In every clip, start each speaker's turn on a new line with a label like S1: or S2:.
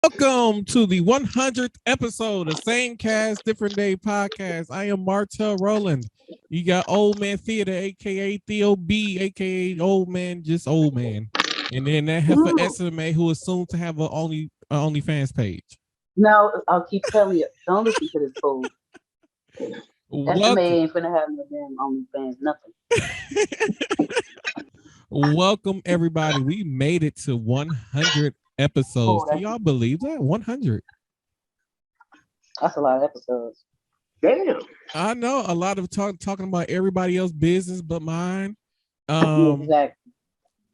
S1: Welcome to the 100th episode of Same Cast, Different Day podcast. I am Martell Rowland. You got Old Man Theater, aka Theo B, aka Old Man, just Old Man. And then that heifer SMA, who is soon to have a OnlyFans page.
S2: No, I'll keep telling you, don't listen to this fool. SMA ain't finna have no damn OnlyFans, nothing.
S1: Welcome, everybody. We made it to 100 episodes. Can y'all believe that? 100.
S2: That's a lot of episodes.
S3: Damn.
S1: I know a lot of talking about everybody else's business but mine.
S2: Exactly.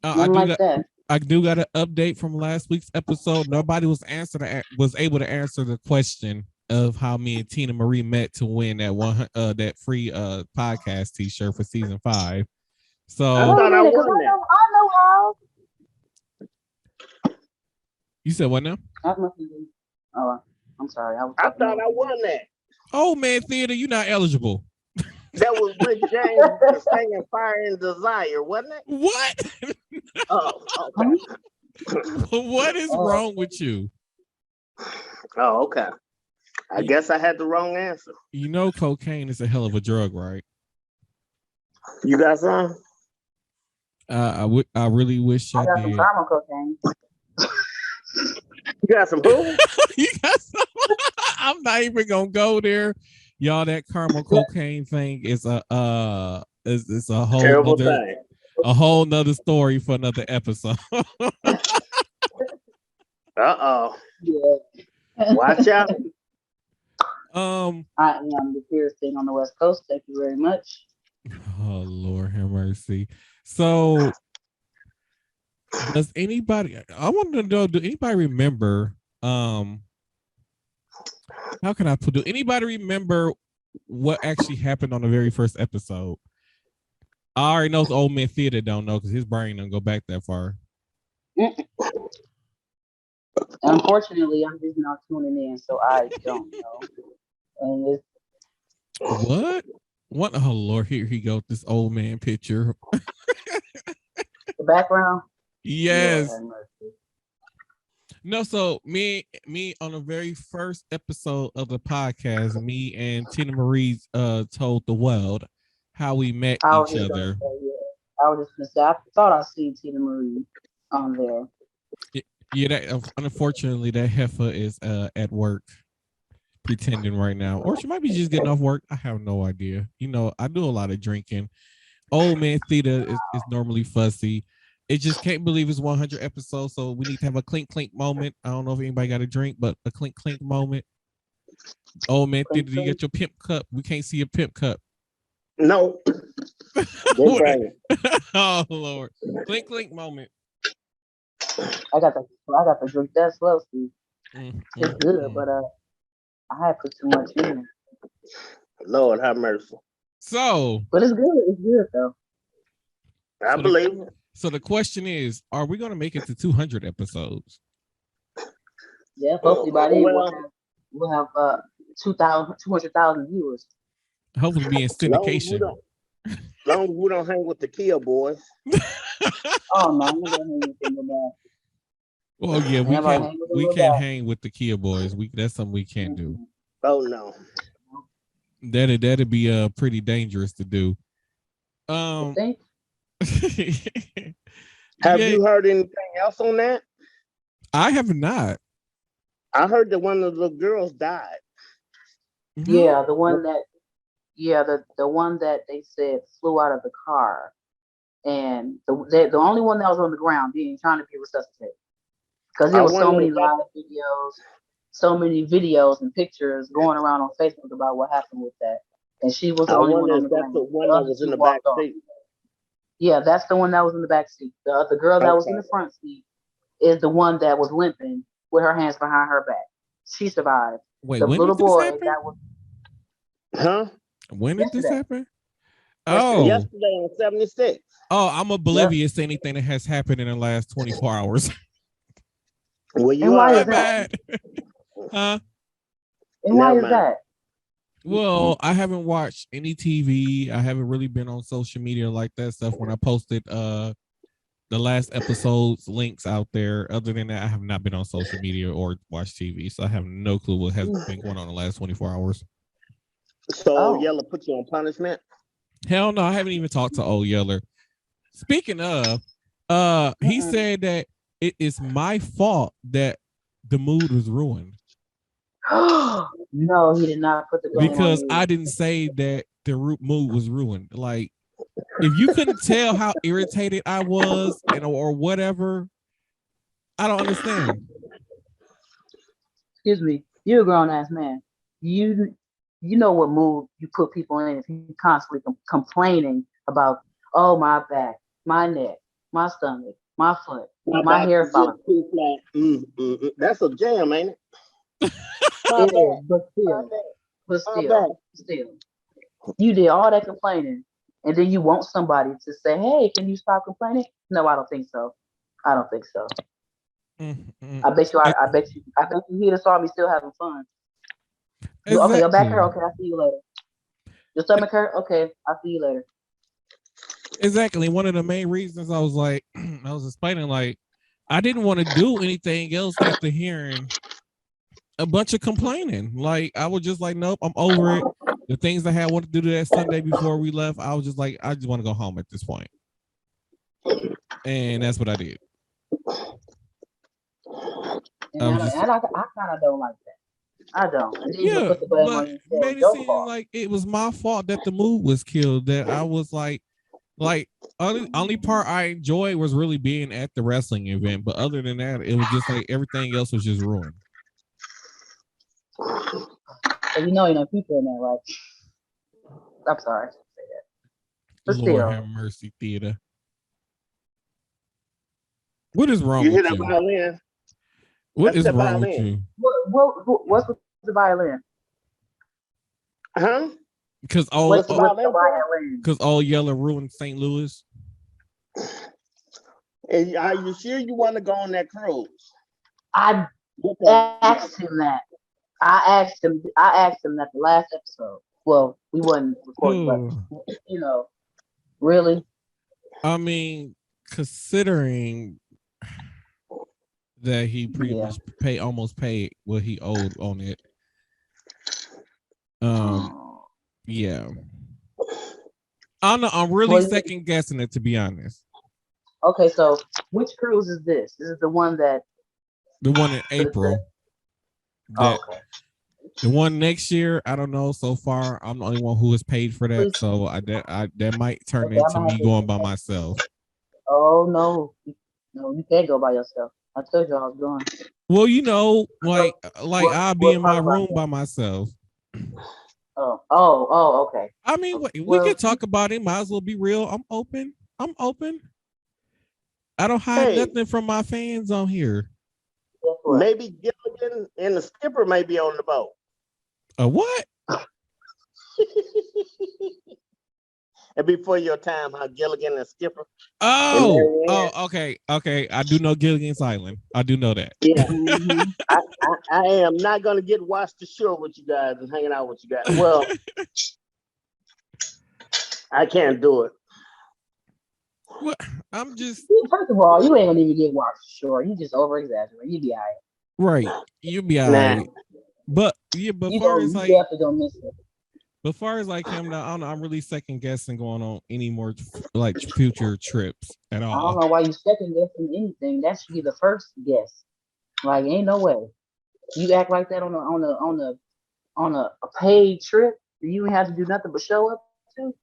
S1: I do got an update from last week's episode. Nobody was able to answer the question of how me and Tina Marie met to win that free podcast T-shirt for season 5. So
S3: I thought I won that.
S2: I know how.
S1: You said what now?
S2: Oh, I'm sorry.
S3: I thought I won that.
S1: Oh man, Theater, you're not eligible.
S3: That was Rick James singing "Fire and Desire," wasn't it?
S1: What?
S3: Oh, okay.
S1: What is wrong with you?
S3: Oh, okay. I guess I had the wrong answer.
S1: You know, cocaine is a hell of a drug, right?
S3: You got some?
S1: I really wish I
S2: got
S1: did.
S2: some caramel cocaine.
S3: You got some who?
S1: You got some? I'm not even gonna go there, y'all. That caramel cocaine thing is a whole
S3: terrible thing.
S1: A whole nother story for another episode.
S3: Uh-oh.
S2: Yeah.
S3: Watch out.
S2: I am the purest thing on the West Coast. Thank you very much.
S1: Oh Lord have mercy. So does anybody, I want to know, do anybody remember how can I put do anybody remember what actually happened on the very first episode? I already know Old Man Theater don't know because his brain don't go back that far.
S2: Unfortunately, I'm just not tuning in, so I don't know. And
S1: What? What? Oh Lord, here he goes. This old man picture.
S2: the background.
S1: Yes. No, so me on the very first episode of the podcast, me and Tina Marie told the world how we met each other.
S2: I was just gonna say, I thought I seen Tina Marie on there.
S1: Yeah, that unfortunately that heifer is at work pretending right now, or she might be just getting off work. I have no idea. You know, I do a lot of drinking. Old Man Theater is normally fussy. It just can't believe it's 100 episodes, so we need to have a clink clink moment. I don't know if anybody got a drink, but a clink clink moment. Old Man Theater, you get your pimp cup. We can't see a pimp cup.
S3: No.
S1: Oh Lord, clink clink moment.
S2: I got to drink that slow, Steve. It's good, but I had put too much in it.
S3: Lord have mercy.
S1: So,
S2: but it's good. It's good though.
S3: I believe it.
S1: So the question is, are we going to make it to 200 episodes?
S2: Yeah, hopefully by then we'll have 200,000 viewers.
S1: Hopefully be in syndication.
S3: Long as we don't hang with the Kia boys.
S2: Oh no, I'm not hang with them.
S1: Well, yeah, we can't hang with the Kia boys. That's something we can't do.
S3: Oh no.
S1: That'd be pretty dangerous to do.
S3: Have you heard anything else on that?
S1: I have not.
S3: I heard that one of the girls died.
S2: Yeah, the one that they said flew out of the car, and the only one that was on the ground being trying to be resuscitated because there were so many live videos, so many videos and pictures going around on Facebook about what happened with that, and she was the only one on the ground.
S3: That's the one that was in the back seat.
S2: Yeah, that's the one that was in the back seat. The other girl that was in the front seat is the one that was limping with her hands behind her back. She survived.
S1: Wait,
S2: the
S1: when
S2: little
S1: did this
S2: boy
S1: happen?
S2: That was.
S3: Huh?
S1: When did this happen?
S3: Yesterday on 76.
S1: Oh, I'm oblivious to anything that has happened in the last 24 hours.
S3: Well, you
S2: and why
S3: are
S2: is that?
S1: Huh?
S2: And why is that?
S1: Well, I haven't watched any TV. I haven't really been on social media like that stuff when I posted the last episode's links out there. Other than that, I have not been on social media or watched TV, so I have no clue what has been going on the last 24 hours.
S3: So Yeller put you on punishment?
S1: Hell no, I haven't even talked to old Yeller. Speaking of, he said that it is my fault that the mood was ruined.
S2: No, he did not put the blame
S1: because
S2: on you.
S1: I didn't say that the mood was ruined. Like, if you couldn't tell how irritated I was and or whatever, I don't understand.
S2: Excuse me, you're a grown ass man. You know what mood you put people in if you constantly complaining about, oh, my back, my neck, my stomach, my foot, my hair follicle.
S3: That's a jam, ain't it?
S2: It is, but still, you did all that complaining, and then you want somebody to say, "Hey, can you stop complaining?" No, I don't think so. I don't think so. I bet you he'd have saw me still having fun.
S1: Exactly.
S2: Okay, your back hurt. Okay, I'll see you later. Your stomach hurt. Okay, I'll see you later.
S1: Exactly. One of the main reasons I was like, I was explaining, like, I didn't want to do anything else after hearing a bunch of complaining. Like, I was just like, nope, I'm over it. The things I had wanted to do that Sunday before we left, I was just like, I just want to go home at this point. And that's what I did.
S2: And I kind of don't like that. I don't.
S1: Yeah, but made it seem like it was my fault that the mood was killed. That I was like only part I enjoyed was really being at the wrestling event. But other than that, it was just like everything else was just ruined.
S2: So you know people in there, right? I'm sorry to say that. But
S1: Lord
S2: still,
S1: have mercy, theater. What is wrong
S3: with
S1: you?
S3: You hear that violin?
S1: What is wrong with you?
S2: What's with the violin?
S3: Huh?
S1: Because all Yeller ruined St. Louis.
S3: And are you sure you want to go on that cruise?
S2: I asked him that. I asked him that the last episode. Well, we wasn't recording, but really.
S1: I mean, considering that he pretty much almost paid what he owed on it. Yeah. I don't know. I'm really second guessing it, to be honest.
S2: Okay, so which cruise is this? This is the one
S1: in April. Okay. The one next year, I don't know. So far, I'm the only one who has paid for that. So that might turn into me going by myself.
S2: Oh no, you can't go by yourself. I told you I was going.
S1: Well, like I'll be in my room by myself.
S2: Oh, okay.
S1: I mean, we can talk about it. Might as well be real. I'm open. I don't hide nothing from my fans on here.
S3: Maybe Gilligan and the skipper may be on the boat.
S1: A what?
S3: And before your time, how Gilligan and skipper.
S1: Okay. I do know Gilligan's Island. I do know that.
S3: Yeah. I am not gonna get washed ashore with you guys and hanging out with you guys. Well, I can't do it.
S1: Well, I'm just.
S2: First of all, you ain't gonna even get washed ashore. You just over exaggerate. You be all
S1: right. Right. You be all right. But far as like,
S2: definitely don't miss it.
S1: But far as like him, I don't know. I'm really second guessing going on any more like future trips at all.
S2: I don't know why you second guessing anything. That should be the first guess. Like, ain't no way you act like that on a paid trip. You ain't have to do nothing but show up to.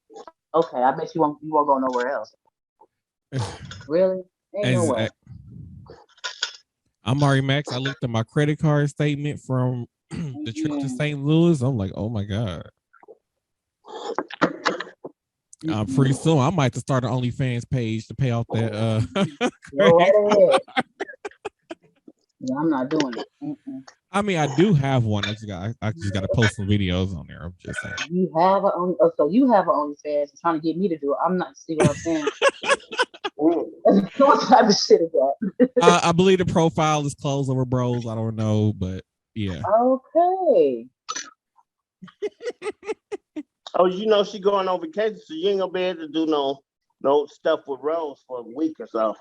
S2: Okay, I bet you won't go nowhere else. Really? Ain't no way.
S1: I'm Ari Max. I looked at my credit card statement from the trip to St. Louis. I'm like, oh my God. Pretty soon I might have to start an OnlyFans page to pay off that
S2: right ahead. No, I'm not doing it.
S1: I mean, I do have one. I just got to post some videos on there. I'm just saying.
S2: You have so you have an OnlyFans trying to get me to do it. I'm not. See what I'm saying? What type of shit is that?
S1: I believe the profile is closed over bros. I don't know, but yeah.
S2: Okay.
S3: Oh, she going on vacation, so you ain't gonna be able to do no stuff with Rose for a week or so.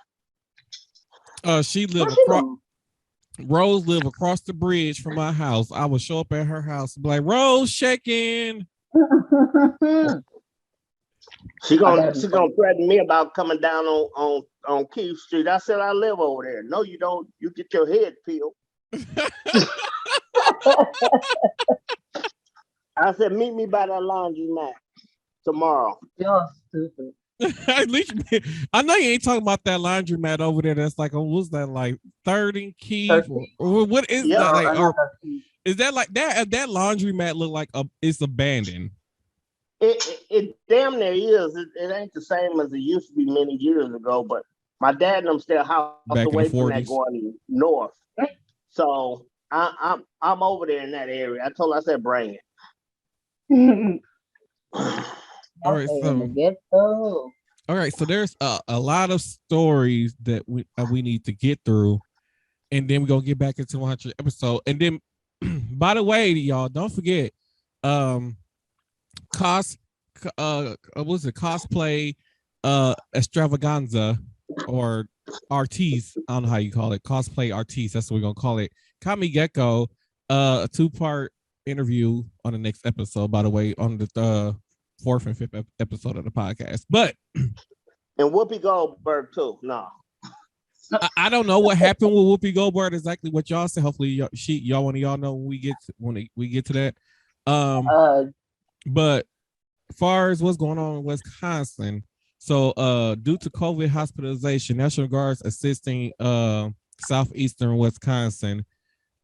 S1: She live
S2: Where's she
S1: across.
S2: going?
S1: Rose live across the bridge from my house. I would show up at her house and be like, Rose, check in.
S3: She
S2: I
S3: gonna
S2: gotta be
S3: she
S2: funny.
S3: gonna threaten me about coming down on Keith Street. I said I live over there. No, you don't. You get your head peeled. I said meet me by that laundromat tomorrow.
S2: You're stupid.
S1: At least I know you ain't talking about that laundromat over there. That's like, what's that like? Third and Keith,
S2: 13.
S1: or what is
S3: Yep.
S1: that like?
S2: Not
S1: Or
S2: 13.
S1: is that like that? That laundromat look like it's abandoned
S3: It damn near is. It ain't the same as it used to be many years ago, but my dad and them still house
S1: back in the
S3: away from that
S1: 40s.
S3: going north. So I'm over there in that area. I told her, I said bring it.
S1: All right,
S2: Okay, in the
S1: so
S2: ghetto.
S1: all right, so there's a lot of stories that we need to get through, and then we're gonna get back into 100 episode. And then, by the way, y'all, don't forget, um, cos, what was it, cosplay, extravaganza, or artiste. I don't know how you call it, cosplay artiste. That's what we're gonna call it. Kami Gecko, a 2-part interview on the next episode. By the way, on the fourth and fifth episode of the podcast, but.
S3: And Whoopi Goldberg too. No.
S1: I don't know what happened with Whoopi Goldberg. Exactly what y'all said. Hopefully, y'all one of y'all know when we get to that. But as far as what's going on in Wisconsin, so due to COVID hospitalization, National Guard's assisting southeastern Wisconsin.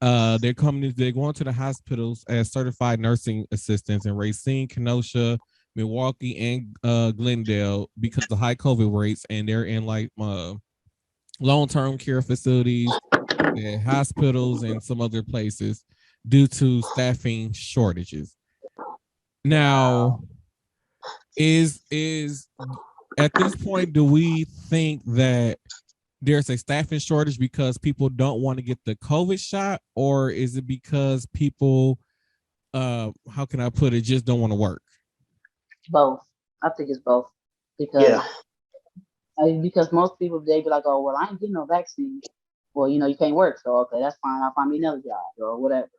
S1: They're going to the hospitals as certified nursing assistants in Racine, Kenosha, Milwaukee, and Glendale because of high COVID rates, and they're in like long-term care facilities, hospitals, and some other places due to staffing shortages. Now, is at this point, do we think that there's a staffing shortage because people don't want to get the COVID shot, or is it because people, how can I put it, just don't want to work?
S2: Both. I think it's both because because most people they be like, oh well, I ain't getting no vaccine. Well, you can't work, so okay, that's fine. I'll find me another job or whatever.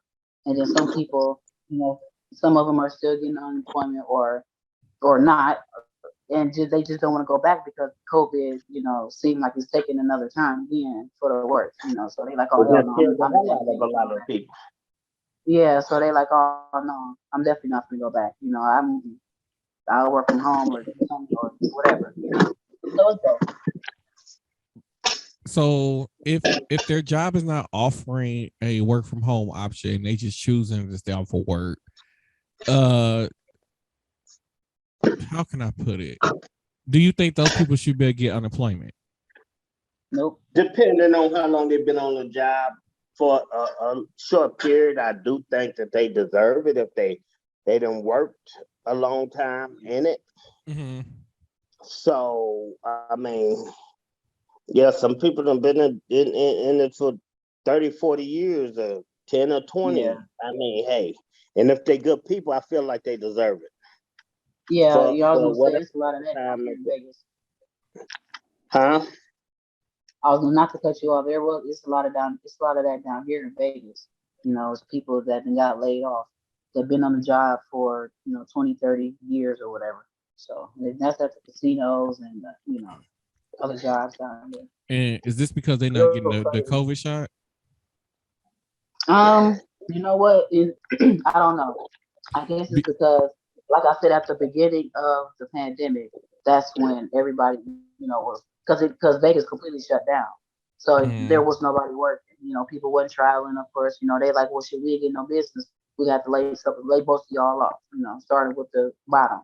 S2: And then some people, some of them are still getting unemployment or not, and they just don't want to go back because COVID, seemed like it's taking another turn again for the worse. So they like, oh hell no,
S3: A lot of people.
S2: yeah. So they like, oh no, I'm definitely not gonna go back. I'll work from home or something or whatever. So it's both.
S1: So if their job is not offering a work from home option, they just choosing to stay off for work. How can I put it? Do you think those people should be able to get unemployment?
S2: Nope.
S3: Depending on how long they've been on the job for a short period, I do think that they deserve it if they done worked a long time in it.
S1: Mm-hmm.
S3: So I mean, yeah, some people have been in it for 30, 40 years or 10 or 20.
S2: Yeah.
S3: I mean, hey, and if they good people, I feel like they deserve it.
S2: Yeah, y'all gonna say it's a lot of that down here in Vegas.
S3: Huh?
S2: I was not to cut you off. It's a lot of that down here in Vegas. It's people that got laid off. They've been on the job for 20, 30 years or whatever. So that's at the casinos and other jobs down there.
S1: And is this because they're not getting the COVID shot?
S2: You know what? I don't know. I guess it's because, like I said, at the beginning of the pandemic, that's when everybody, was because Vegas completely shut down. So there was nobody working. People wasn't traveling. Of course, they like, well, shit, we ain't getting no business. We got to lay most of y'all off. Starting with the bottom.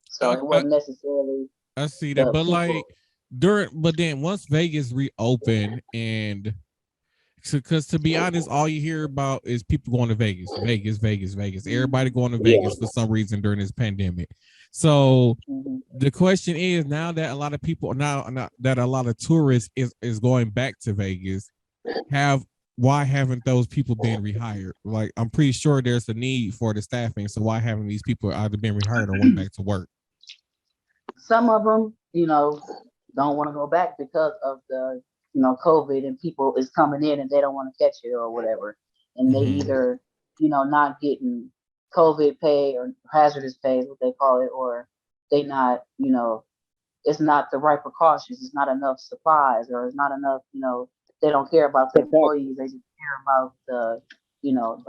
S2: So it wasn't necessarily.
S1: I see that, but like but then once Vegas reopened, and because to be honest, all you hear about is people going to Vegas. Everybody going to Vegas for some reason during this pandemic. So the question is, now that a lot of people that a lot of tourists is going back to Vegas, why haven't those people been rehired? Like, I'm pretty sure there's a need for the staffing. So why haven't these people either been rehired or went back to work?
S2: Some of them, don't want to go back because of the COVID, and people is coming in and they don't want to catch it or whatever, and they
S1: Mm-hmm.
S2: either not getting COVID pay or hazardous pay is what they call it, or they not it's not the right precautions, it's not enough supplies, or it's not enough, they don't care about the
S3: Protect.
S2: employees, they just care about the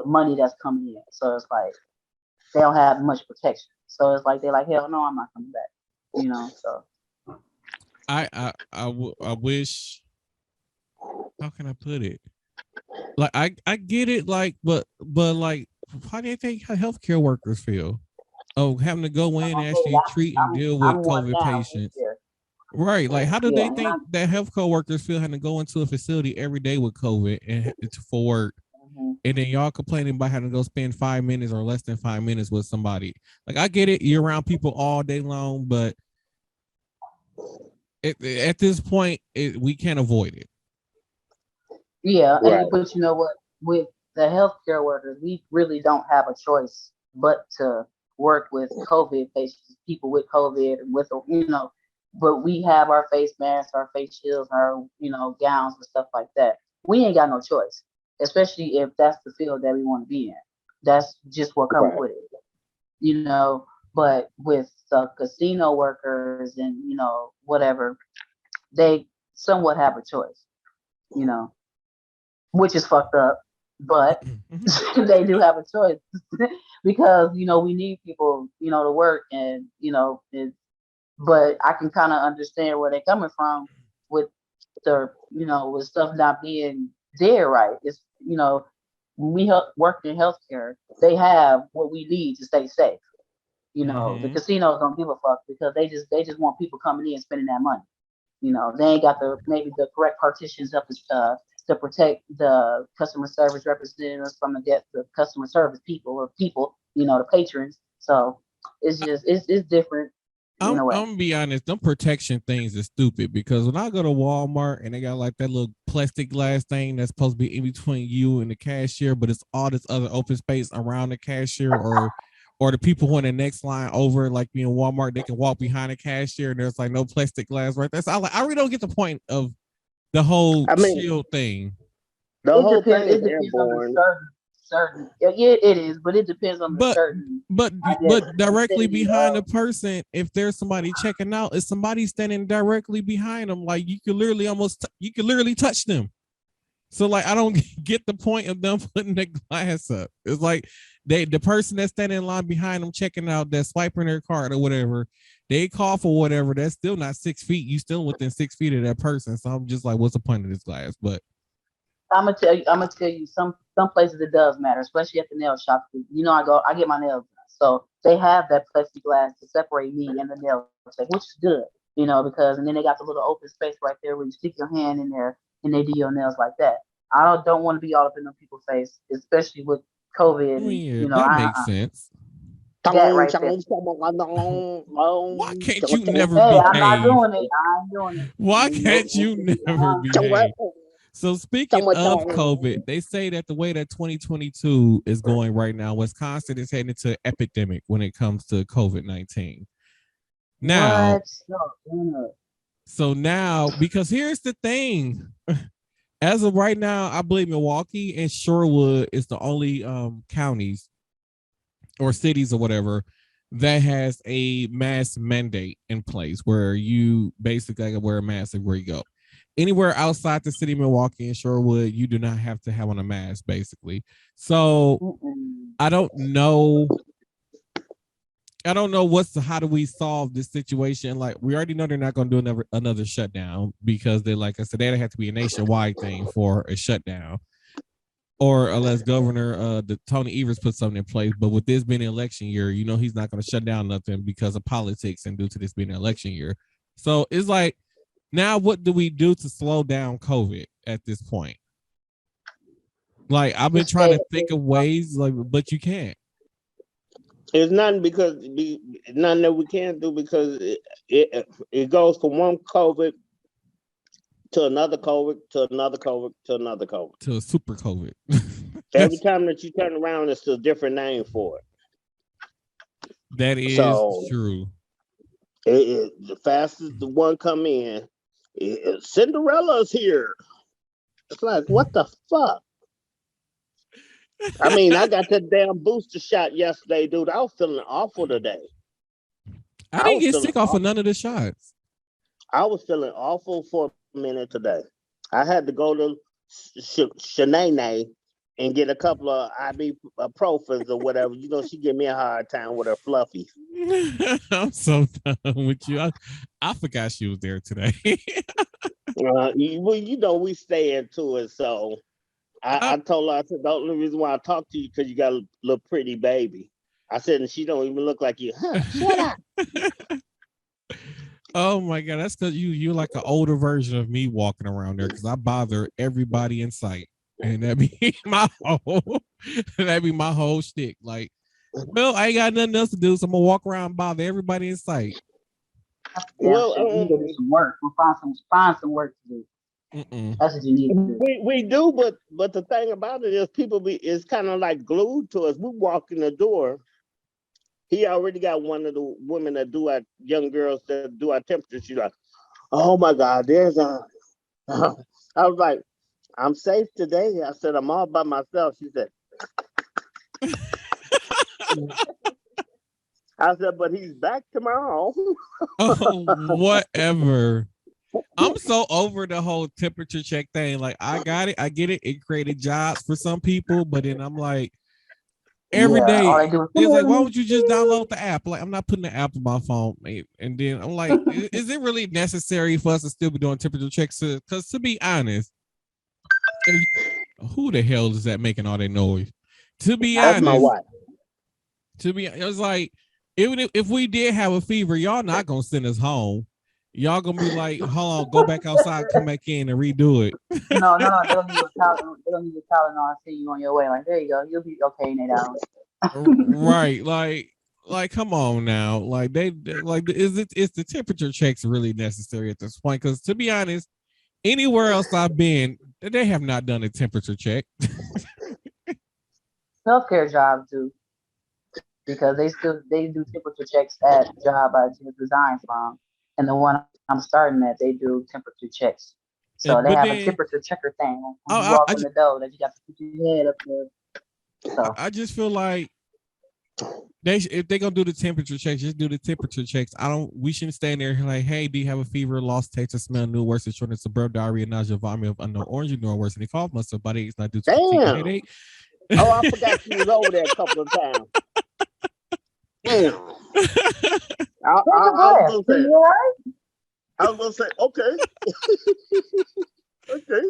S2: money that's coming in. So it's like they don't have much protection. So it's like they're like, hell no, I'm not coming back. So
S1: I wish. How can I put it? Like I get it. Like, but like, how do you think healthcare workers feel? Oh, having to go in and actually treat and deal with
S2: I'm one
S1: COVID
S2: now this
S1: patients.
S2: year.
S1: Right. Like, how do
S2: Yeah,
S1: they
S2: and
S1: think that healthcare workers feel having to go into a facility every day with COVID and for work?
S2: mhm.
S1: And then y'all complaining about having to go spend 5 minutes or less than 5 minutes with somebody. Like, I get it. You're around people all day long, but at this point, we can't avoid it.
S2: Yeah,
S3: Right.
S2: but you know what? With the healthcare workers, we really don't have a choice but to work with COVID patients, people with COVID, and with But we have our face masks, our face shields, our gowns and stuff like that. We ain't got no choice, especially if that's the field that we want to be in. That's just what comes
S3: Right.
S2: with it, you know. But with the casino workers and whatever, they somewhat have a choice, you know which is fucked up, but they do have a choice because we need people to work, and but I can kind of understand where they're coming from with with stuff not being there right. It's when we work in healthcare, they have what we need to stay safe. The
S1: Mm-hmm.
S2: casinos don't give a fuck because they just want people coming in and spending that money. They ain't got maybe the correct partitions up to protect the customer service representatives from the customer service people, or people, the patrons. So it's different in a way.
S1: I'm gonna be honest, them protection things is stupid because when I go to Walmart and they got like that little plastic glass thing that's supposed to be in between you and the cashier, but it's all this other open space around the cashier, or the people who in the next line over, like being Walmart, they can walk behind the cashier and there's like no plastic glass right there. So I really don't get the point of the whole
S3: I mean,
S1: shield thing.
S3: the
S2: It
S3: whole
S2: depends.
S3: thing is
S2: It depends on the
S3: airborne.
S2: certain. Yeah, it is, but it depends on the
S1: But
S2: certain.
S1: but
S2: I guess
S1: but directly
S2: vicinity
S1: behind the
S2: of.
S1: person, if there's somebody checking out, is somebody standing directly behind them, like you could literally you could literally touch them. So like I don't get the point of them putting the glass up. It's like the person that's standing in line behind them checking out, that's swiping their card or whatever, they call for whatever, that's still not 6 feet. You still within 6 feet of that person. So I'm just like, what's the point of this glass? But
S2: I'm gonna tell you. I'm gonna tell you some places it does matter, especially at the nail shop. I get my nails done, so they have that plexiglass to separate me and the nail tech, which is good. Because and then they got the little open space right there where you stick your hand in there and they do your nails like that. I don't want to be all up in them people's face, especially with COVID,
S1: I
S2: and
S1: mean, yeah, that makes sense.
S2: that right there.
S1: Why can't you never
S2: Hey, I'm not
S1: behave?
S2: doing it. I ain't doing it.
S1: Why
S2: Nope,
S1: can't
S2: nope,
S1: you
S2: nope,
S1: never behave? So speaking of
S3: Someone
S1: COVID, they say that the way that 2022 is going right now, Wisconsin is heading into epidemic when it comes to COVID-19. Now,
S2: what? No,
S1: so now, because here's the thing. As of right now, I believe Milwaukee and Shorewood is the only counties or cities or whatever that has a mask mandate in place where you basically wear a mask everywhere you go. Anywhere outside the city of Milwaukee and Shorewood, you do not have to have on a mask, basically. So
S2: Mm-mm.
S1: I don't know. I don't know how do we solve this situation? Like we already know they're not going to do another shutdown because they, like I said, they have to be a nationwide thing for a shutdown, or unless Governor the Tony Evers put something in place. But with this being an election year, he's not going to shut down nothing because of politics and due to this being an election year. So it's like, now what do we do to slow down COVID at this point? Like I've been
S2: Just
S1: trying
S2: stay.
S1: to think of ways, like, but you can't.
S3: It's nothing nothing that we can't do because it goes from one COVID to another COVID to another COVID to another COVID.
S1: To super COVID.
S3: Every time that you turn around, it's a different name for it.
S1: That is
S3: So
S1: true.
S3: the fastest the one come in, Cinderella's here. It's like, what the fuck? I mean, I got that damn booster shot yesterday, dude. I was feeling awful today.
S1: I didn't get sick off of none of the shots.
S3: I was feeling awful for a minute today. I had to go to Shanae and get a couple of ibuprofens or whatever. You know, she give me a hard time with her fluffy.
S1: I'm so done with you. I forgot she was there today.
S3: Well, you know, we stay into it. So I told her, I said, the only reason why I talk to you because you got a little pretty baby. I said, and she don't even look like you. Huh, shut up.
S1: Oh my God, that's because you're like an older version of me walking around there because I bother everybody in sight. And that'd be my whole shtick. Like, well, I ain't got nothing else to do, so I'm gonna walk around and bother everybody in sight.
S2: Well, you need to do some work. We'll find some work to do. That's what you need to do.
S3: We do, but the thing about it is people is kind of like glued to us. We walk in the door. He already got one of the women that do our young girls that do our temperature. She's like, oh my God, there's a. I was like, I'm safe today. I said, I'm all by myself. She said, I said, but he's back tomorrow.
S1: Oh, whatever. I'm so over the whole temperature check thing. Like, I got it. I get it. It created jobs for some people, but then I'm like, every day, it's like, why don't you just download the app? Like, I'm not putting the app on my phone. And then I'm like, is it really necessary for us to still be doing temperature checks? Because to be honest, who the hell is that making all that noise? To be honest,
S3: my wife.
S1: It was like, even if we did have a fever, y'all not gonna send us home. Y'all gonna be like, hold on, go back outside, come back in and redo it.
S2: No, they don't need a Tylenol and send you on your way. Like, there you go, you'll be okay in 8 hours.
S1: Right, like, come on now. Like, is the temperature checks really necessary at this point? Because to be honest, anywhere else I've been, they have not done a temperature check.
S2: Healthcare jobs do, because they do temperature checks at the job I just resigned from, and the one I'm starting at, they do temperature checks. So they have a temperature checker thing when you walk in the door that you got to put your head up there. So
S1: I just feel like if they're gonna do the temperature checks, just do the temperature checks. We shouldn't stand there like, hey, do you have a fever, lost taste, or smell, new worse, shortness of breath, diarrhea, nausea, vomit of unknown origin, nor worse than cough, muscle body aches, not due to fatigue, headache.
S3: Oh, I forgot you was over there a couple of times. Damn. I was gonna say, okay. Okay.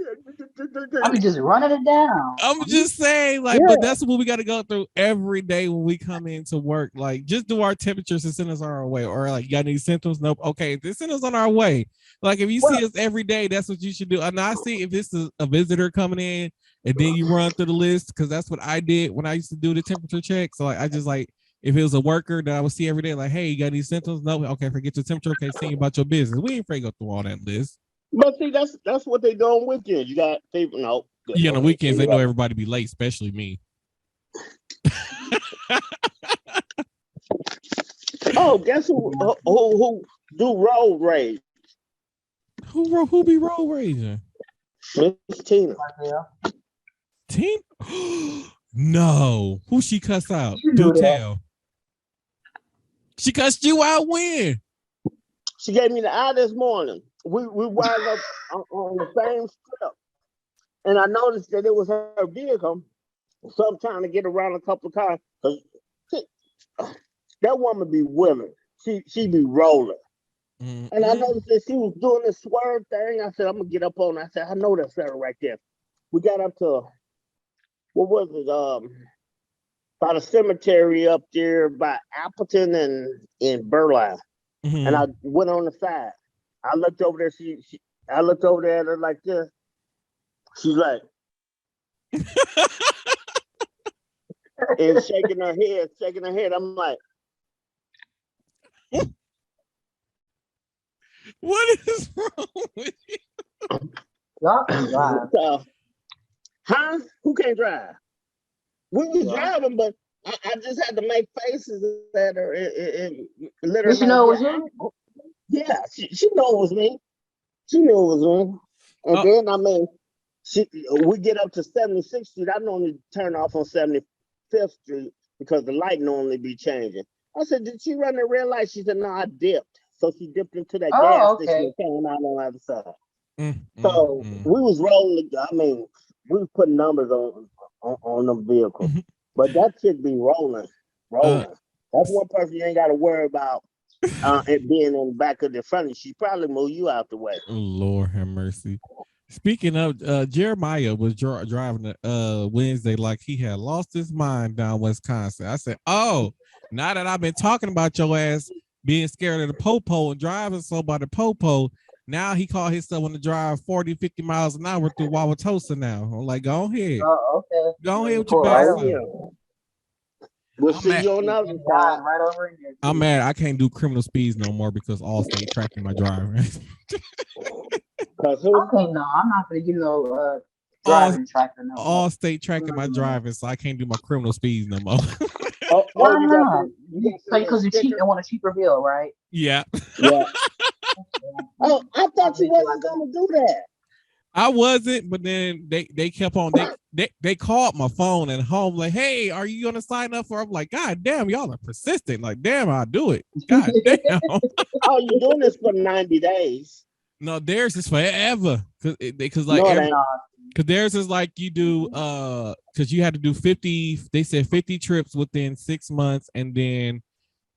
S2: I be just running it down.
S1: I'm just saying, like, but that's what we got to go through every day when we come into work. Like, just do our temperatures and send us on our way. Or like, you got any symptoms? Nope. Okay, they send us on our way. Like, if you see us every day, that's what you should do. And I see if this is a visitor coming in, and then you run through the list, because that's what I did when I used to do the temperature check. So like, I just like, if it was a worker that I would see every day, like, hey, you got any symptoms? No. Okay, forget your temperature. Okay, see about your business. We ain't afraid to go through all that list.
S3: But see, that's what they do on weekends. You got people. No.
S1: Yeah, on the weekends they know everybody be late, especially me.
S3: Oh, guess who do road rage?
S1: Who be road raging?
S3: Miss Tina.
S1: Tina? No. Who she cuss out? Do tell. She cussed you out when?
S3: She gave me the eye this morning. We wind up on the same strip, and I noticed that it was her vehicle. So I'm trying to get around a couple of cars. That woman be willing. She be rolling. Mm-hmm. And I noticed that she was doing this swerve thing. I said, I'm gonna get up on her. I said, I know that's her right there. We got up to, what was it? By the cemetery up there by Appleton and in Berlin. Mm-hmm. And I went on the side. I looked over there. I looked over there at her like this. She's like, and shaking her head. I'm like,
S1: what is wrong with you?
S2: Y'all can drive.
S3: Huh? Who can't drive? We was driving, but I just had to make faces at her and let her
S2: know. Did she know it was you?
S3: Yeah, she know it was me. She knew it was wrong. And
S1: Oh.
S3: then I mean, we get up to 76th Street. I normally turn off on 75th Street because the light normally be changing. I said, did she run the red light? She said, no, I dipped. So she dipped into that gas station and came out on the other side. So we was rolling. I mean, we was putting numbers on them vehicles. But that chick be rolling. That's one person you ain't got to worry about it being in the back of the front. She probably move you out the way.
S1: Oh, Lord have mercy. Speaking of, Jeremiah was driving Wednesday like he had lost his mind down Wisconsin. I said, oh, now that I've been talking about your ass being scared of the popo and driving so by the popo, now he called himself on the drive 40, 50 miles an hour through Wauwatosa now. I'm like, go ahead.
S2: Okay.
S1: Go ahead with your bad stuff.
S3: We'll see you on the other side.
S2: Right over in there.
S1: I'm mad. I can't do criminal speeds no more because Allstate tracking my driving.
S2: Okay, no, I'm not gonna give no driving tracker no.
S1: Allstate tracking my driving, so I can't do my criminal speeds no more.
S2: Why not? Because you're cheap and want a cheaper bill, right?
S1: Yeah.
S3: Oh, I thought you wasn't gonna do that.
S1: I wasn't, but then they kept on. They called my phone at home like, "Hey, are you gonna sign up for?" I'm like, "God damn, y'all are persistent." Like, damn, I'll do it. God damn.
S3: Oh, you doing this for 90 days?
S1: No, theirs is forever. Because theirs is like you do because you had to do 50. They said 50 trips within 6 months, and then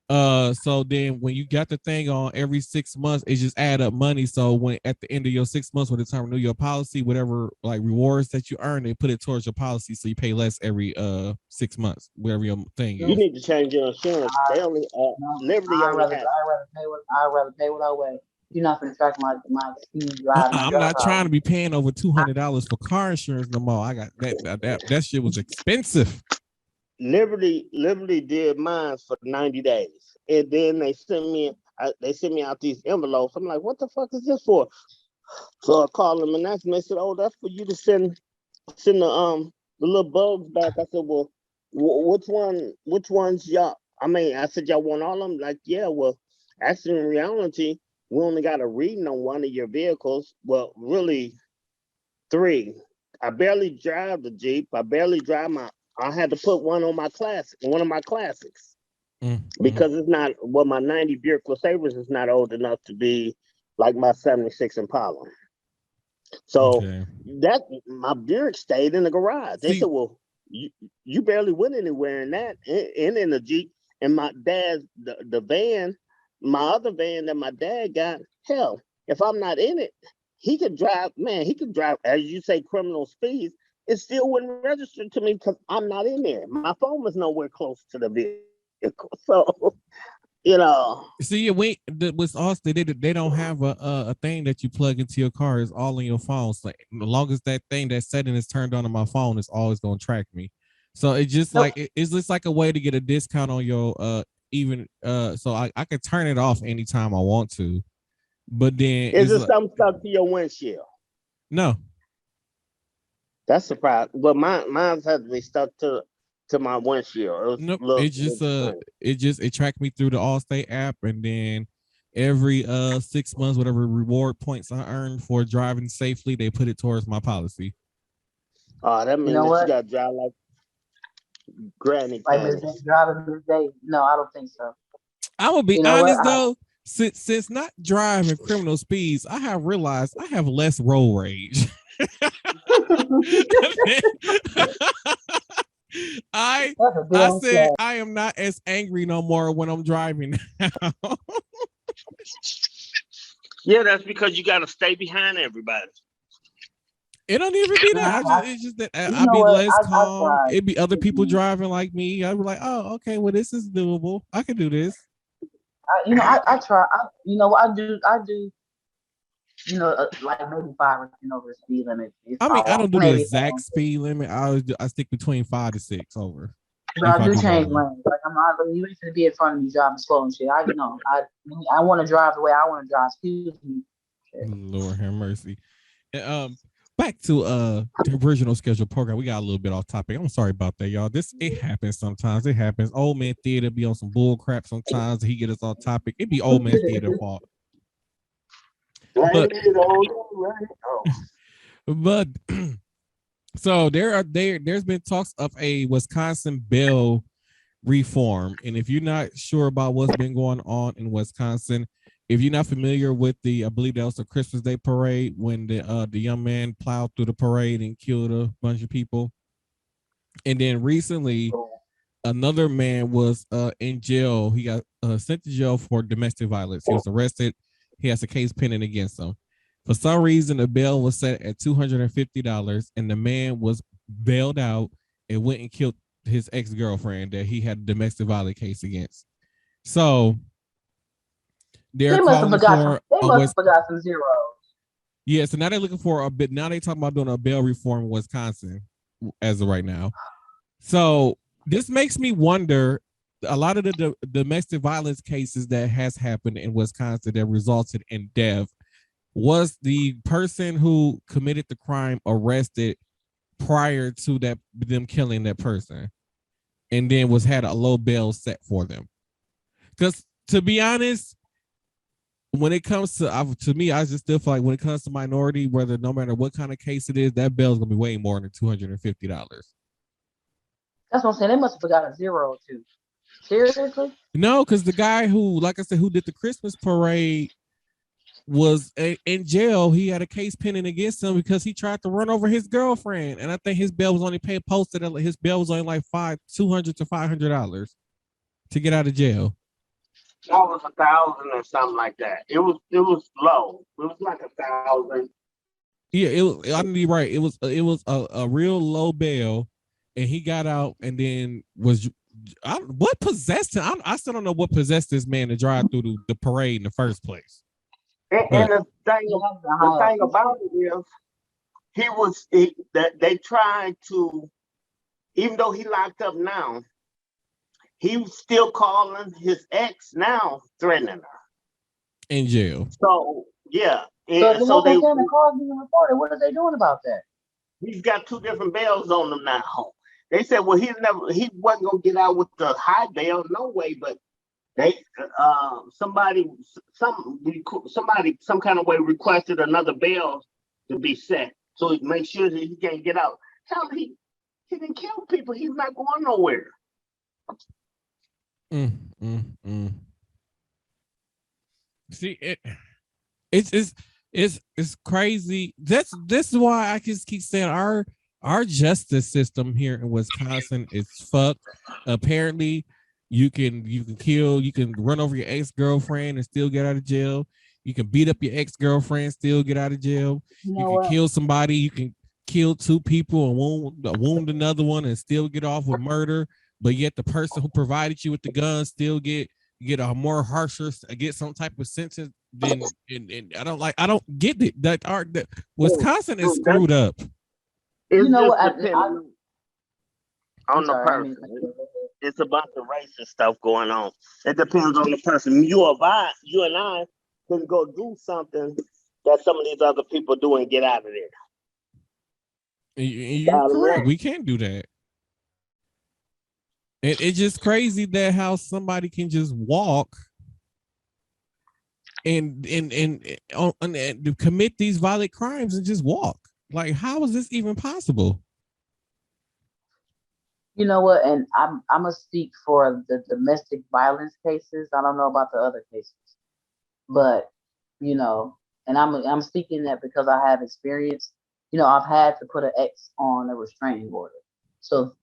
S1: so then when you got the thing on every 6 months, it just add up money. So when at the end of your 6 months, when it's time to renew your policy, whatever like rewards that you earn, they put it towards your policy, so you pay less every 6 months, whatever your thing is.
S3: You need to change your insurance. They only Liberty only has.
S2: I'd rather pay what I weigh. You're not gonna track my speed drive.
S1: I'm not trying to be paying over $200 for car insurance no more. I got that shit was expensive.
S3: Liberty did mine for 90 days, and then they sent me out these envelopes. I'm like, what the fuck is this for? So I called them and asked them. They said, oh, that's for you to send the little bugs back. I said, well, which ones y'all? I mean, I said, y'all want all of them? Like, yeah. Well, actually, in reality, we only got a reading on one of your vehicles. Well, really, 3. I barely drive the Jeep. I barely drive I had to put one of my classics because it's not. Well, my 90 Buick LeSabres is not old enough to be like my 76 Impala. So that my Buick stayed in the garage. They said, "Well, you barely went anywhere in that, and in the Jeep." And my dad's the van, my other van that my dad got. Hell, if I'm not in it, he could drive. Man, he could drive, as you say, criminal speeds. It still wouldn't register to me because I'm not in there. My phone was nowhere close to the vehicle. So, you know.
S1: See, with Allstate, they don't have a thing that you plug into your car. It's all in your phone. So as long as that setting is turned on my phone, it's always going to track me. So it's just it's just like a way to get a discount on your so I can turn it off anytime I want to. But then
S3: is it something stuck to your windshield?
S1: No.
S3: That's surprising. But mine has to be stuck to my windshield.
S1: It tracked me through the Allstate app, and then every 6 months, whatever reward points I earned for driving safely, they put it towards my policy.
S3: That means you gotta drive like Granny.
S2: Like driving this day? No, I don't think so.
S1: I will be honest though. Since not driving criminal speeds, I have realized I have less road rage. I said I am not as angry no more when I'm driving now.
S3: Yeah, that's because you got to stay behind everybody.
S1: It don't even be that. It's just that I'd be less calm. It'd be other people driving like me. I'd be like, oh, okay, well, this is doable. I can do this.
S2: I try. I do. Like maybe 5 or 10 over the speed limit.
S1: I don't do the exact speed limit. I stick between 5 to 6 over.
S2: But I do change lanes. Like I'm not. You ain't gonna be in front of me driving slow and shit. I want to drive the way I want to drive. Excuse me.
S1: Lord have mercy. Back to the original schedule program. We got a little bit off topic. I'm sorry about that, y'all. It happens sometimes. It happens. Old man theater be on some bull crap sometimes. He get us off topic. It be old man theater fault. but
S3: Oh.
S1: but so there's been talks of a Wisconsin bail reform. And if you're not sure about what's been going on in Wisconsin, if you're not familiar with I believe that was the Christmas Day parade when the young man plowed through the parade and killed a bunch of people. And then recently, another man was in jail. He got sent to jail for domestic violence. He was arrested. He has a case pending against him. For some reason, the bail was set at $250, and the man was bailed out and went and killed his ex-girlfriend that he had a domestic violence case against. So they're calling for
S2: they must have forgot some zeros.
S1: Yeah, so now they're looking for a bit. Now they're talking about doing a bail reform in Wisconsin as of right now. So this makes me wonder, a lot of the domestic violence cases that has happened in Wisconsin that resulted in death, was the person who committed the crime arrested prior to them killing that person, and then had a low bail set for them? Because to be honest, when it comes to me, I just still feel like when it comes to minority, whether no matter what kind of case it is, that bail is gonna be way more than $250.
S2: That's what I'm saying. They must have forgot a zero too. Seriously?
S1: No, because the guy who, like I said, who did the Christmas parade was in jail. He had a case pending against him because he tried to run over his girlfriend, and I think his bail was only posted. His bail was only like $200 to $500 to get out of jail.
S3: That was 1,000 or something like that. It was low. It was like 1,000.
S1: Yeah, it was. I mean, right. It was a real low bail, and he got out, and then what possessed him? I still don't know what possessed this man to drive through the parade in the first place.
S3: And the thing about it is, they tried to, even though he locked up now, he was still calling his ex now, threatening her
S1: in jail.
S3: So yeah,
S2: so they called being reported. What are they doing about that?
S3: He's got 2 different bails on him now. They said, well, he wasn't gonna get out with the high bail, no way. But they some kind of way requested another bail to be set, so he make sure that he can't get out. Hell, he didn't kill people. He's not going nowhere.
S1: See, it's crazy. This is why I just keep saying our justice system here in Wisconsin is fucked. Apparently, you can run over your ex-girlfriend and still get out of jail. You can beat up your ex-girlfriend, still get out of jail. You can kill somebody. You can kill 2 people and wound another one and still get off with murder. But yet the person who provided you with the gun still get a more harsher, get some type of sentence. Then and I don't get it. That Wisconsin is screwed up.
S3: You know what? On the person, it's a bunch of racist stuff going on. It depends on the person. You and I can go do something that some of these other people do and get out of there.
S1: You're correct. We can't do that. It's just crazy that how somebody can just walk and commit these violent crimes and just walk. Like, how is this even possible?
S2: You know what? And I'm gonna speak for the domestic violence cases. I don't know about the other cases, but and I'm speaking that because I have experience. I've had to put an ex on a restraining order. So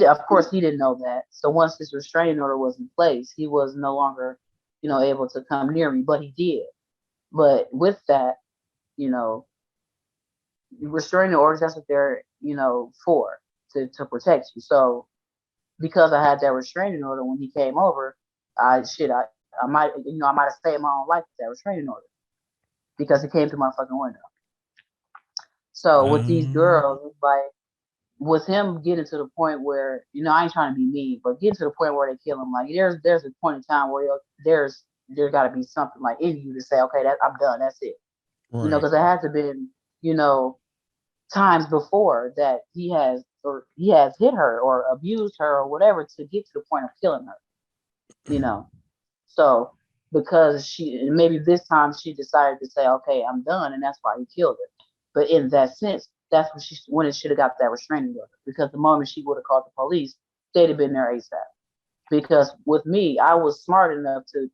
S2: of course he didn't know that. So once this restraining order was in place, he was no longer able to come near me, but he did. But with that, restraining orders, that's what they're for, to protect you. So because I had that restraining order when he came over, I might have saved my own life with that restraining order because he came through my fucking window. So with these girls, it's like, with him getting to the point where, I ain't trying to be mean, but getting to the point where they kill him, like there's a point in time where there's got to be something like in you to say, okay, I'm done, that's it. Right. Because there has to been, times before that he has hit her or abused her or whatever to get to the point of killing her. So because maybe this time she decided to say, okay, I'm done, and that's why he killed her. But in that sense, that's when it should have got that restraining order, because the moment she would have called the police, they'd have been there ASAP. Because with me, I was smart enough to,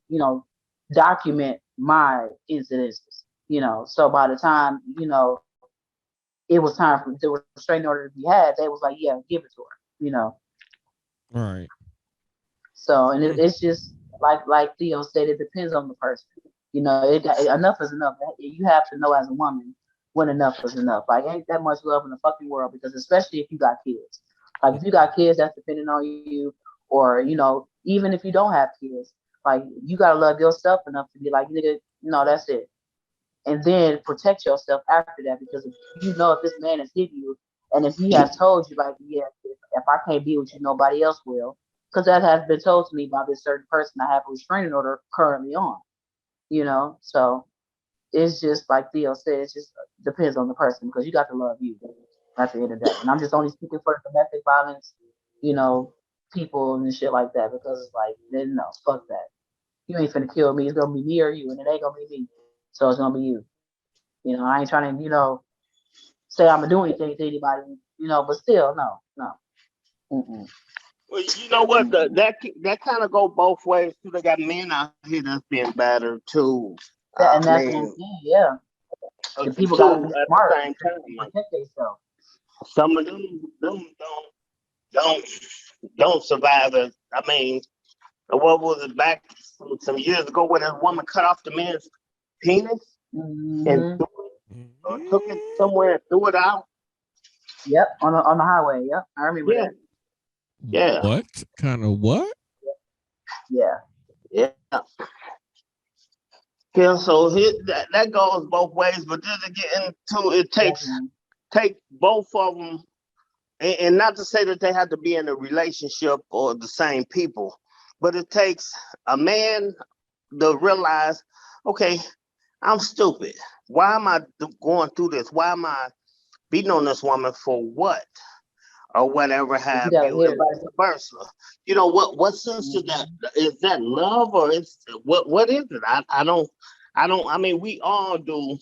S2: document my incidences, So by the time, it was time for the restraining order to be had, they was like, yeah, give it to her.
S1: Right.
S2: So, and it's just like Theo said, it depends on the person. Enough is enough. You have to know as a woman when enough is enough. Like, ain't that much love in the fucking world, because especially if you got kids. Like, if you got kids that's depending on you, or even if you don't have kids, like, you gotta love yourself enough to be like, nigga, no, that's it. And then protect yourself after that, because if this man has hit you, and if he has told you, like, yeah, if I can't be with you, nobody else will, because that has been told to me by this certain person I have a restraining order currently on, so it's just like Theo said, it just depends on the person, because you got to love you at the end of the day. And I'm just only speaking for the domestic violence, you know, people and shit like that, because it's like, no, fuck that. You ain't finna kill me. It's gonna be me or you, and it ain't gonna be me. So it's gonna be you. I ain't trying to, say I'm gonna do anything to anybody, but still, no, no. Mm-mm.
S3: Well, you know what? That kind of go both ways too. They got men out here that's being battered too.
S2: And that's what I'm saying. Yeah, the people gotta be smart
S3: at the same time.
S2: protect themselves.
S3: Some of them don't don't survive. What was it back some years ago when a woman cut off the man's penis and threw it, or took it somewhere and threw it out?
S2: Yep, on the highway. Yep, I remember that.
S3: Yeah.
S1: What kind of what?
S2: Yeah.
S3: Yeah. Yeah. So that goes both ways, but then again, too, it take both of them, and not to say that they have to be in a relationship or the same people, but it takes a man to realize, okay, I'm stupid. Why am I going through this? Why am I beating on this woman for what? Or whatever have you, and vice versa. What sense is that? Is that love, or is what is it? I don't. I mean, we all do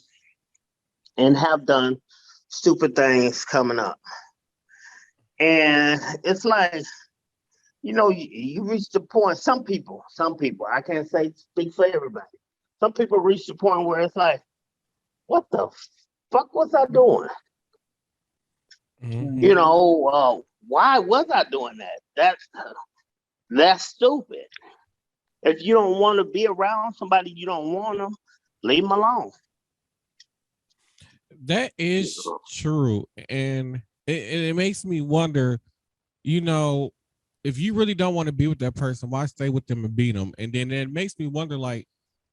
S3: and have done stupid things coming up, and it's like, you reach the point. Some people, I can't speak for everybody. Some people reach the point where it's like, what the fuck was I doing?
S1: Mm-hmm.
S3: Why was I doing that? That's stupid. If you don't want to be around somebody you don't want to, leave them alone.
S1: That is true, and it makes me wonder. If you really don't want to be with that person, why stay with them and beat them? And then it makes me wonder, like,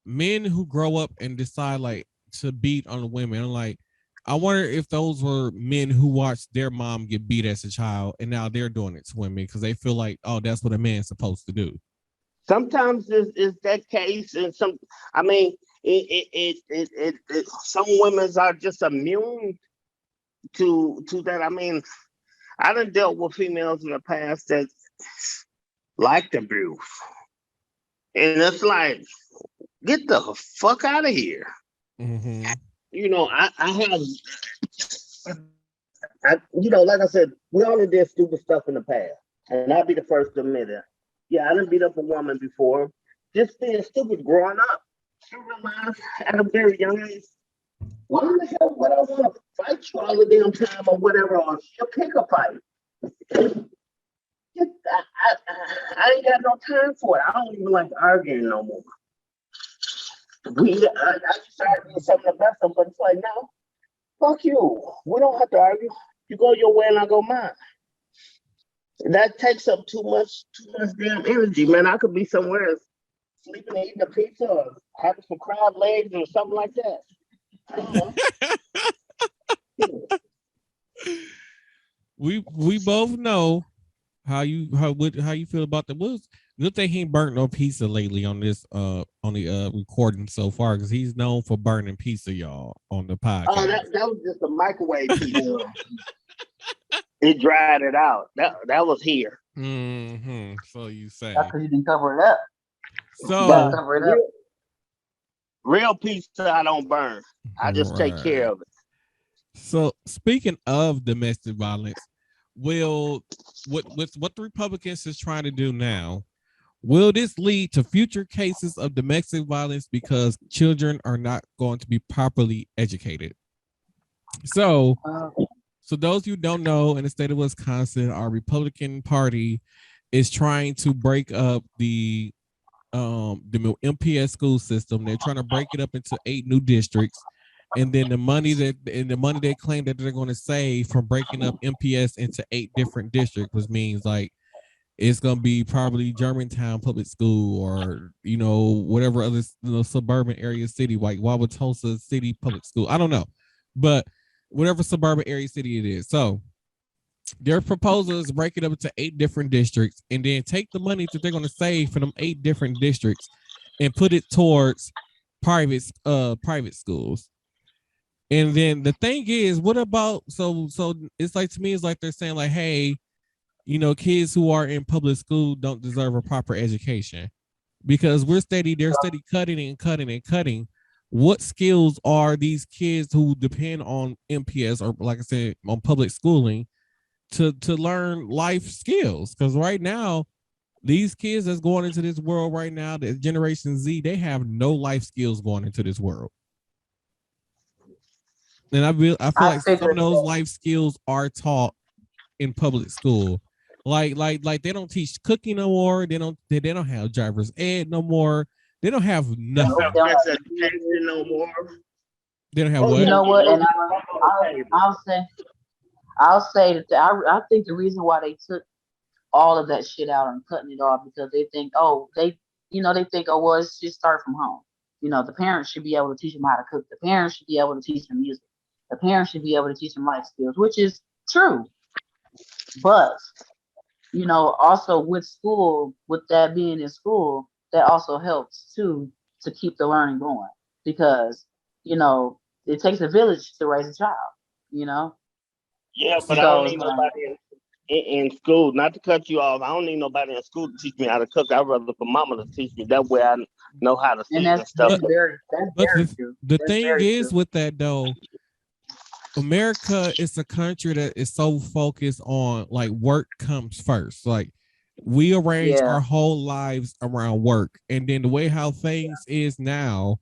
S1: men who grow up and decide like to beat on the women. Like, I wonder if those were men who watched their mom get beat as a child, and now they're doing it to women because they feel like, oh, that's what a man's supposed to do.
S3: Sometimes it's that case, and I mean, some women are just immune to that. I mean, I done dealt with females in the past that liked abuse, and it's like, get the fuck out of here.
S1: Mm-hmm.
S3: Like I said, we all did stupid stuff in the past, and I'll be the first to admit it. Yeah, I done beat up a woman before, just being stupid growing up. I realized at a very young age, why the hell would I want to fight you all the damn time or whatever, or she'll pick a fight? I ain't got no time for it. I don't even like arguing no more. I started doing something the best of, but it's like, no, fuck you. We don't have to argue. You go your way and I go mine. That takes up too much damn energy, man. I could be somewhere sleeping and eating a pizza or having some crab legs or something like that.
S1: we both know how you feel about the Woods. Good thing he ain't burnt no pizza lately on this on the recording so far, because he's known for burning pizza, y'all, on the podcast.
S3: Oh, that was just a microwave pizza. It dried it out. That was here.
S1: Mm-hmm. So you say.
S2: That's because you didn't cover it up.
S1: So
S2: you gotta cover it up.
S3: Real pizza, I don't burn. I just take care of it.
S1: So speaking of domestic violence, will what the Republicans is trying to do now, will this lead to future cases of domestic violence because children are not going to be properly educated? So those you don't know, in the state of Wisconsin, our Republican Party is trying to break up the MPS school system. They're trying to break it up into 8 new districts, and then the money they claim that they're going to save from breaking up MPS into 8 different districts, which means like it's going to be probably Germantown Public School, or whatever other suburban area city, like Wauwatosa City Public School. I don't know, but whatever suburban area city it is. So their proposal is break it up into 8 different districts, and then take the money that they're going to save from them 8 different districts and put it towards private schools. And then the thing is, what about so it's like, to me, it's like they're saying like, hey, kids who are in public school don't deserve a proper education, because they're steady cutting and cutting and cutting. What skills are these kids who depend on MPS, or like I said, on public schooling, to learn life skills? Because right now, these kids that's going into this world right now, the Generation Z, they have no life skills going into this world. And I feel like some of those life skills are taught in public school. Like they don't teach cooking no more. They don't have driver's ed no more. They don't have nothing.
S3: They don't have education no more.
S1: They don't have what?
S2: You know what? And I'll say that I think the reason why they took all of that shit out and cutting it off, because they think, well, it should start from home. The parents should be able to teach them how to cook. The parents should be able to teach them music. The parents should be able to teach them life skills, which is true. But also with school, with that being in school, that also helps too, to keep the learning going, because it takes a village to raise a child.
S3: Yeah, but I don't need nobody in school. Not to cut you off, I don't need nobody in school to teach me how to cook. I'd rather for mama to teach me. That way I know how to season stuff.
S2: That's very true.
S1: The thing is with that though, America is a country that is so focused on like work comes first. Like we arrange our whole lives around work, and then the way how things is now,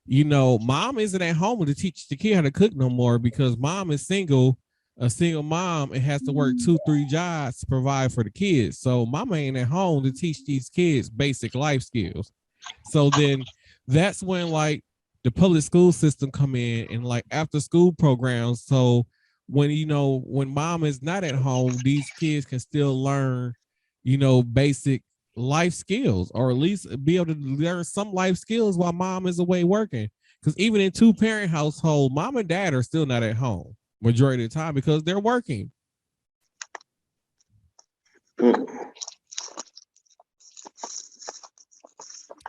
S1: mom isn't at home to teach the kid how to cook no more, because mom is a single mom, and has to work 2-3 jobs to provide for the kids. So mama ain't at home to teach these kids basic life skills. So then that's when like the public school system come in, and like after school programs. So when mom is not at home, these kids can still learn, basic life skills, or at least be able to learn some life skills while mom is away working. Because even in 2-parent household, mom and dad are still not at home majority of the time because they're working. We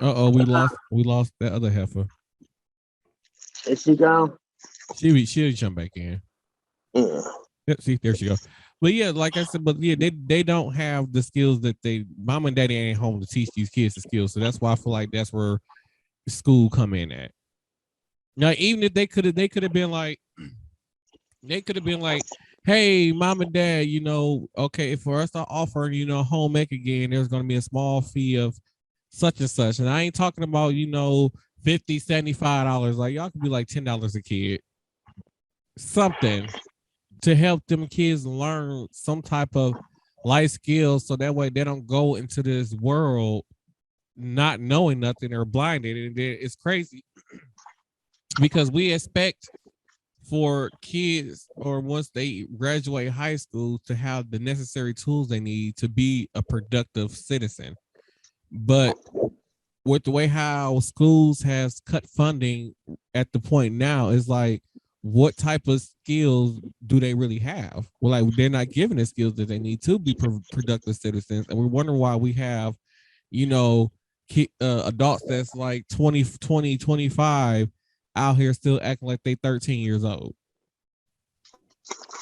S1: lost that other heifer.
S3: Is she gone?
S1: She'll jump back in. Yep, see, there she goes. But yeah, like I said, they don't have the skills that mom and daddy ain't home to teach these kids the skills. So that's why I feel like that's where school come in at. Now, even if they could have been like, hey, mom and dad, okay, for us to offer, home ec again, there's going to be a small fee of such and such. And I ain't talking about, $50, $75. Like y'all could be like $10 a kid. Something to help them kids learn some type of life skills, so that way they don't go into this world not knowing nothing or blinded. And it's crazy because we expect for kids, or once they graduate high school, to have the necessary tools they need to be a productive citizen. But with the way how schools has cut funding at the point now, is like, what type of skills do they really have? Well, like they're not given the skills that they need to be productive citizens. And we're wondering why we have, adults that's like 20, 25 out here still acting like they 13 years old.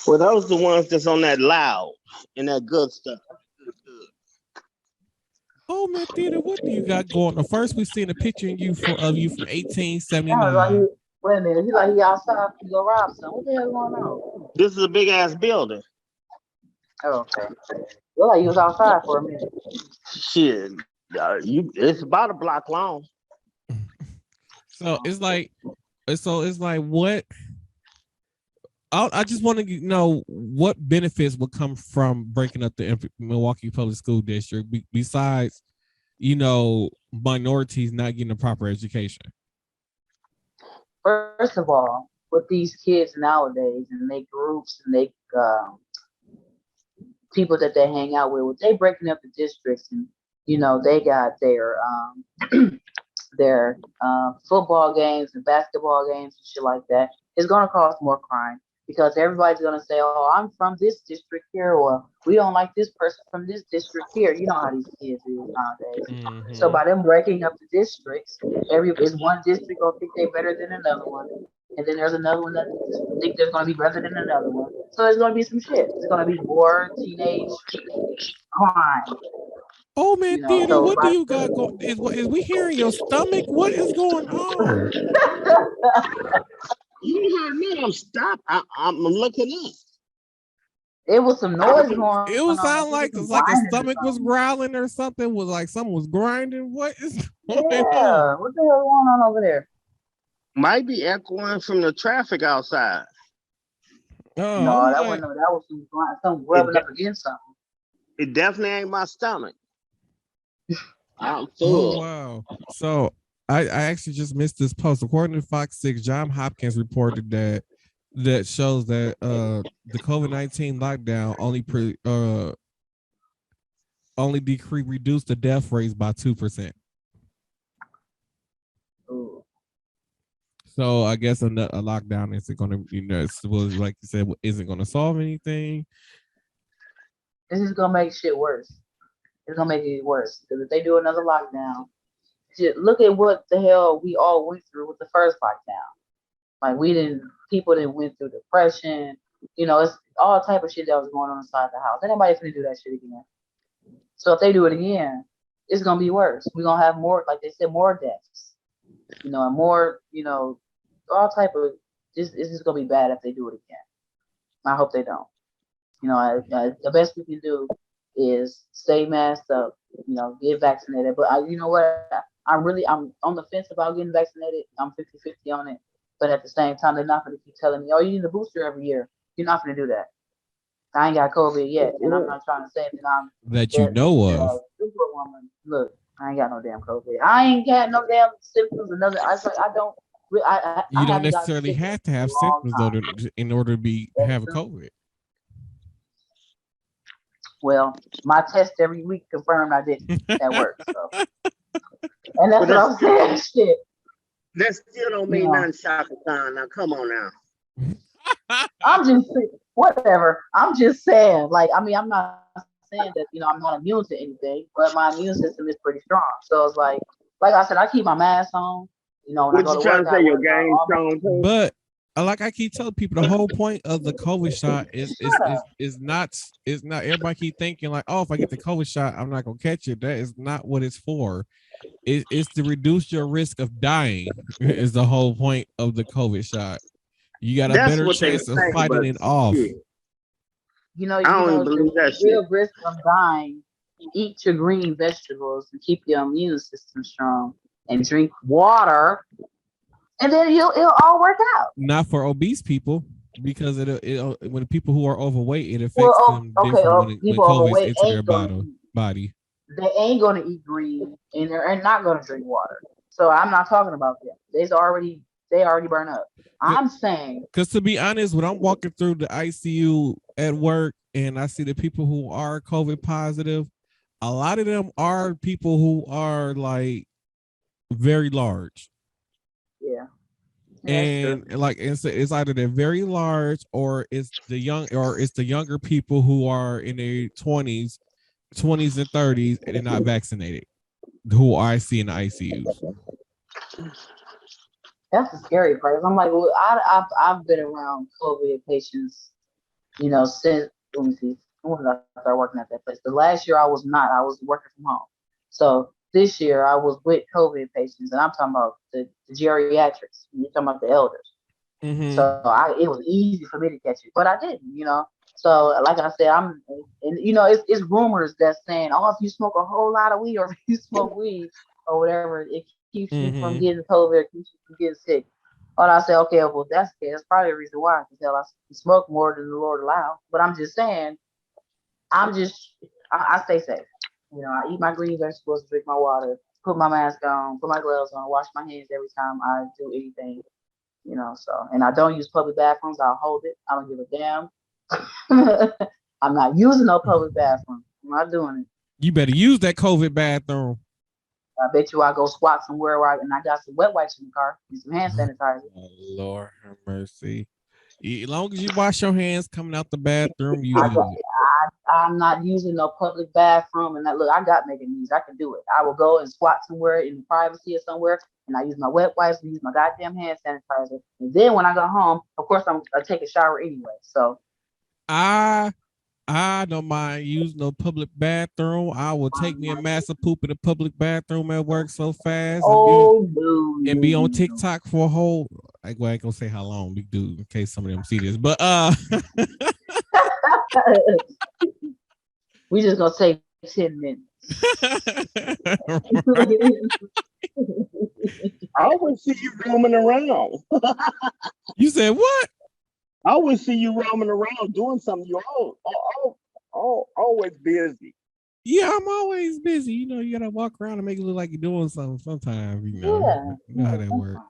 S3: Well, those are the ones that's on that loud and that good stuff.
S1: Oh man, theater, what do you got going on? First, we seen a picture of you from
S2: That was like
S1: 1879.
S2: wait a minute, he like he outside to go rob something. What the hell going on?
S3: This is a big ass building.
S2: Oh, okay. Look like he was outside for a minute.
S3: Shit, it's about a block long.
S1: So it's like what? I just want to know what benefits would come from breaking up the Milwaukee Public School District besides, minorities not getting a proper education.
S2: First of all, with these kids nowadays and they groups and they people that they hang out with they breaking up the districts and they got their football games and basketball games and shit like that, it's going to cause more crime because everybody's going to say, oh, I'm from this district here, or we don't like this person from this district here. You know how these kids is nowadays.
S1: Mm-hmm.
S2: So by them breaking up the districts, is one district going to think they're better than another one. And then there's another one that think they're going to be better than another one. So there's going to be some shit. It's going to be more teenage crime.
S1: Oh man, theater,
S2: So
S1: what do you got going? Is we hearing your stomach? What is going on?
S3: You heard me. I'm stopped. I'm looking up.
S2: it was some noise going
S1: It was
S2: on.
S1: sound like a stomach was growling or something. Was like someone was grinding. What is going on?
S2: Yeah, what the hell going on over there?
S3: Might be echoing from the traffic outside.
S1: Oh,
S2: No,
S1: I'm
S2: that
S1: like,
S2: wasn't. That was some rubbing up against something.
S3: It definitely ain't my stomach. I'm
S1: oh
S3: full.
S1: wow. So I actually just missed this post. According to Fox 6, John Hopkins reported that shows that the COVID-19 lockdown only reduced the death rates by 2%.
S2: Ooh.
S1: So I guess a lockdown isn't going to, like you said, isn't going to solve anything.
S2: This is gonna make shit worse. It's gonna make it worse because if they do another lockdown, look at what the hell we all went through with the first lockdown. Like people didn't went through depression. It's all type of shit that was going on inside the house. Ain't nobody finna do that shit again. So if they do it again, it's gonna be worse. We're gonna have more, like they said, more deaths. And more, all type of. This is gonna be bad if they do it again. I hope they don't. The best we can do is stay masked up. Get vaccinated. But you know what? I'm on the fence about getting vaccinated. I'm 50-50 on it. But at the same time, they're not going to keep telling me, oh, you need a booster every year. You're not going to do that. I ain't got COVID yet, and I'm not trying to say that I'm
S1: that you know of.
S2: Superwoman. Look, I ain't got no damn COVID. I ain't got no damn symptoms. I don't.
S1: You don't
S2: haven't got
S1: necessarily
S2: sick
S1: have to
S2: in a
S1: have
S2: long
S1: symptoms
S2: time.
S1: though in order to have a COVID.
S2: Well, my test every week confirmed I didn't. That works. So. And that's what I'm saying. Shit.
S3: That still don't mean nothing, Shaka Khan. Now, come on now.
S2: I'm just whatever. I'm just saying. Like, I mean, I'm not saying that I'm not immune to anything, but my immune system is pretty strong. So it's like I said, I keep my mask on. When I go to work,
S3: to say your game strong too?
S1: But like I keep telling people, the whole point of the COVID shot is not everybody keep thinking like, oh, if I get the COVID shot, I'm not gonna catch it. That is not what it's for. It's to reduce your risk of dying. Is the whole point of the COVID shot. You got a better chance of fighting it off.
S3: I don't even believe that shit.
S2: Real risk of dying. Eat your green vegetables and keep your immune system strong, and drink water. And then it'll all work out.
S1: Not for obese people, because when people who are overweight, it affects them different when COVID into their body.
S2: They ain't gonna eat green and they're not gonna drink water. So I'm not talking about them. They already burn up. I'm saying,
S1: because to be honest, when I'm walking through the ICU at work and I see the people who are COVID positive, a lot of them are people who are like very large.
S2: Yeah.
S1: And it's either they're very large or it's the younger people who are in their 20s and 30s and they're not vaccinated, who I see in the ICUs.
S2: That's the scary part. I'm like, well, I've been around COVID patients, since let me see, when did I start working at that place? The last year I was not. I was working from home. So this year I was with COVID patients, and I'm talking about the geriatrics. You're talking about the elders.
S1: Mm-hmm.
S2: So it was easy for me to catch it, but I didn't. So like I said, it's rumors that's saying, oh, if you smoke a whole lot of weed or if you smoke weed or whatever, it keeps you from
S1: Mm-hmm.
S2: getting COVID, it keeps you from getting sick. And I say, okay, well, that's the case. That's probably the reason why. Because I smoke more than the Lord allows. But I'm just saying, I stay safe. I eat my green vegetables, drink my water, put my mask on, put my gloves on, wash my hands every time I do anything. And I don't use public bathrooms. I'll hold it. I don't give a damn. I'm not using no public bathroom. I'm not doing it.
S1: You better use that COVID bathroom.
S2: I bet you I go squat somewhere and I got some wet wipes in the car and some hand sanitizer.
S1: Oh, Lord have mercy. As long as you wash your hands coming out the bathroom, you good.
S2: I'm not using no public bathroom. And look, I got making knees. I can do it. I will go and squat somewhere in the privacy or somewhere, and I use my wet wipes and use my goddamn hand sanitizer. And then when I go home, of course, I take a shower anyway. So
S1: I don't mind using no public bathroom. I will take me a massive poop in the public bathroom at work so fast and be on
S2: no.
S1: TikTok for a whole. I ain't gonna say how long we do in case some of them see this, but
S2: We just gonna say 10 minutes.
S3: I always see you roaming around.
S1: You said what?
S3: I always see you roaming around doing something. You're always busy.
S1: Yeah, I'm always busy. You gotta walk around and make it look like you're doing something sometimes,
S2: Yeah.
S1: You know how that works.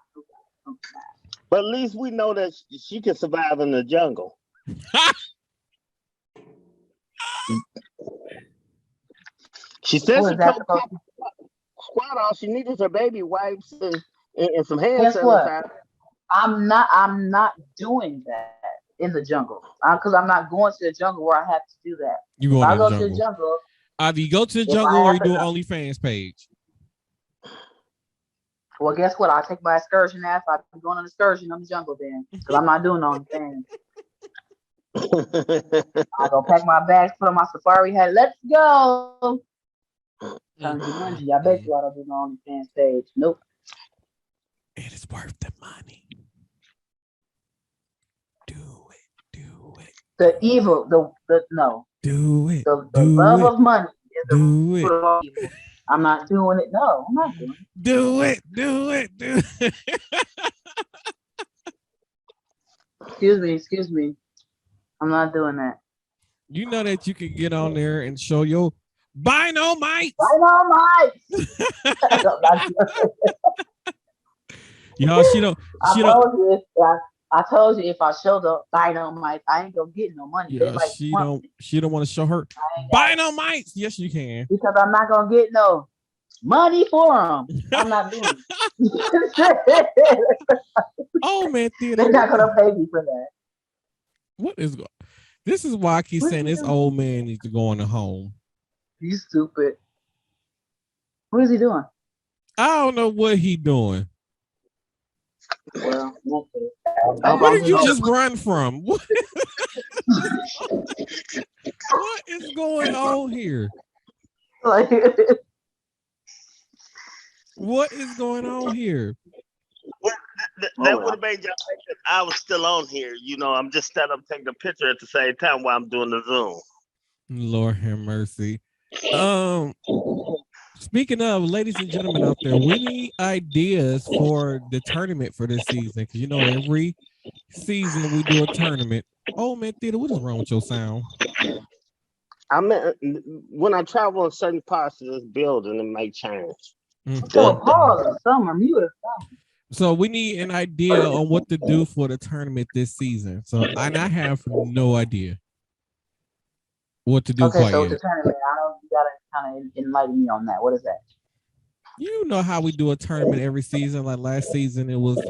S3: But at least we know that she can survive in the jungle. She said she told squat all she needed her baby wipes and some hand sanitizer.
S2: I'm not doing that in the jungle because I'm not going to the jungle where I have to do that.
S1: You going
S2: I
S1: to
S2: go
S1: the jungle?
S2: To the jungle.
S1: Either you go to the jungle or you do an OnlyFans page.
S2: Well, guess what? I'll take my excursion ass. I'll be going on an excursion on the jungle then because I'm not doing OnlyFans. I go pack my bags, put on my safari hat. Let's go. Trying to do bungee. I bet you I don't do no OnlyFans page. Nope.
S1: It is worth the money. Do it.
S2: The evil, no.
S1: Do it.
S2: The love of money is the root of all evil. I'm not doing it. No, I'm not doing it.
S1: Do it.
S2: Excuse me. I'm not doing that.
S1: You know that you can get on there and show your Binomites. Y'all, she don't.
S2: I told you if I show the Binomites, I ain't gonna get no money.
S1: Yeah, she don't want to show her Binomites. Yes, you can.
S2: Because I'm not gonna get no money for them. I'm not doing it.
S1: Oh man,
S2: they're not gonna pay me for that.
S1: What is going? This is why I keep saying this old man needs to go in the home.
S2: He's stupid. What is he doing?
S1: I don't know what he doing.
S2: Well,
S1: where did you just run from? What is going on here? What is going on here?
S3: Well, that would have made y'all think that I was still on here. I'm just standing up taking a picture at the same time while I'm doing the Zoom.
S1: Lord have mercy. Speaking of, ladies and gentlemen out there, we need ideas for the tournament for this season because every season we do a tournament. Oh man, Theater, what is wrong with your sound?
S3: I mean, when I travel in certain parts of this building, it may change.
S1: So we need an idea on what to do for the tournament this season. So I have no idea what to do.
S2: Okay, so the tournament, you gotta kind of enlighten me on that. What is that?
S1: You know how we do a tournament every season. Like last season, it was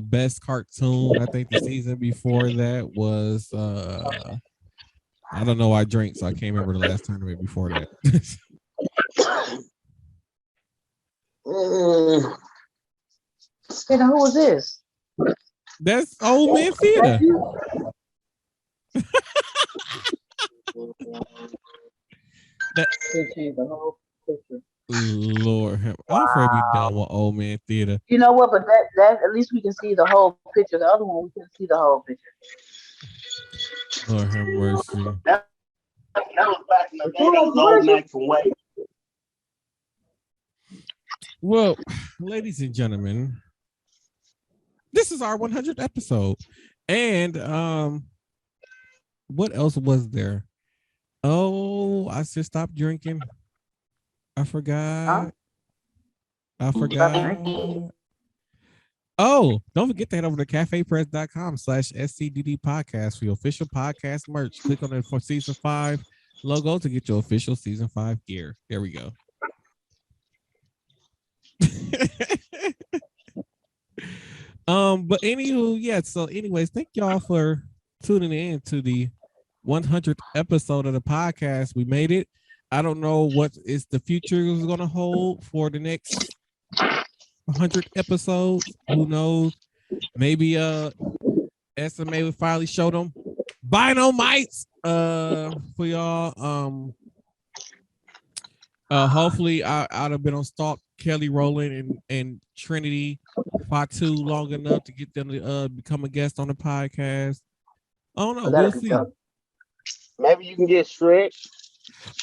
S1: best cartoon. I think the season before that was I don't know. I drink, so I can't remember the last tournament before that.
S2: Who was this?
S1: That's Old Man Theater.
S2: Change the whole picture.
S1: Lord, I'm afraid we done with old man theater.
S2: You know what? But that at least we can see the whole picture. The other one we couldn't see the whole picture.
S1: Lord have mercy.
S3: That was back in the day. That was
S2: What
S3: old
S2: is you?
S3: Mac from way.
S1: Well, ladies and gentlemen, this is our 100th episode, and what else was there? Oh, I just stopped drinking. I
S2: Huh?
S1: forgot. I
S2: You stopped
S1: forgot.
S2: drinking.
S1: Oh, don't forget to head over to cafepress.com/SCDD podcast for your official podcast merch. Click on it for season 5 logo to get your official season 5 gear. There we go. But anywho, yeah. So, anyways, thank y'all for tuning in to the 100th episode of the podcast. We made it. I don't know what is the future is going to hold for the next 100 episodes. Who knows? Maybe SMA would finally show them Binomites for y'all. Hopefully I'd have been on Stalk, Kelly Rowland, and Trinity Fatu long enough to get them to become a guest on the podcast. I don't know.
S2: Oh,
S1: We'll
S2: that'd be
S1: see.
S2: dope.
S3: Maybe you can get Shrek.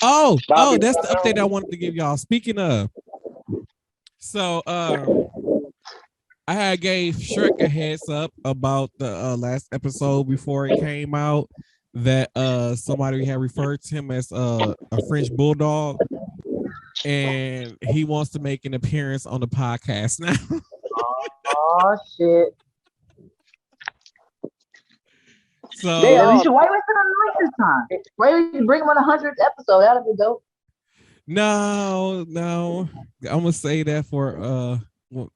S1: Oh,
S3: Bobby
S1: that's the
S3: Brown.
S1: update I wanted to give y'all. Speaking of, so I had gave Shrek a heads up about the last episode before it came out that somebody had referred to him as a French bulldog, and he wants to make an appearance on the podcast now.
S2: Oh shit!
S1: So
S3: They
S2: Yeah,
S3: are.
S2: you should wait for the night this time. Wait, we can bring him on the 100th episode. That'd be dope.
S1: no, I'm gonna say that for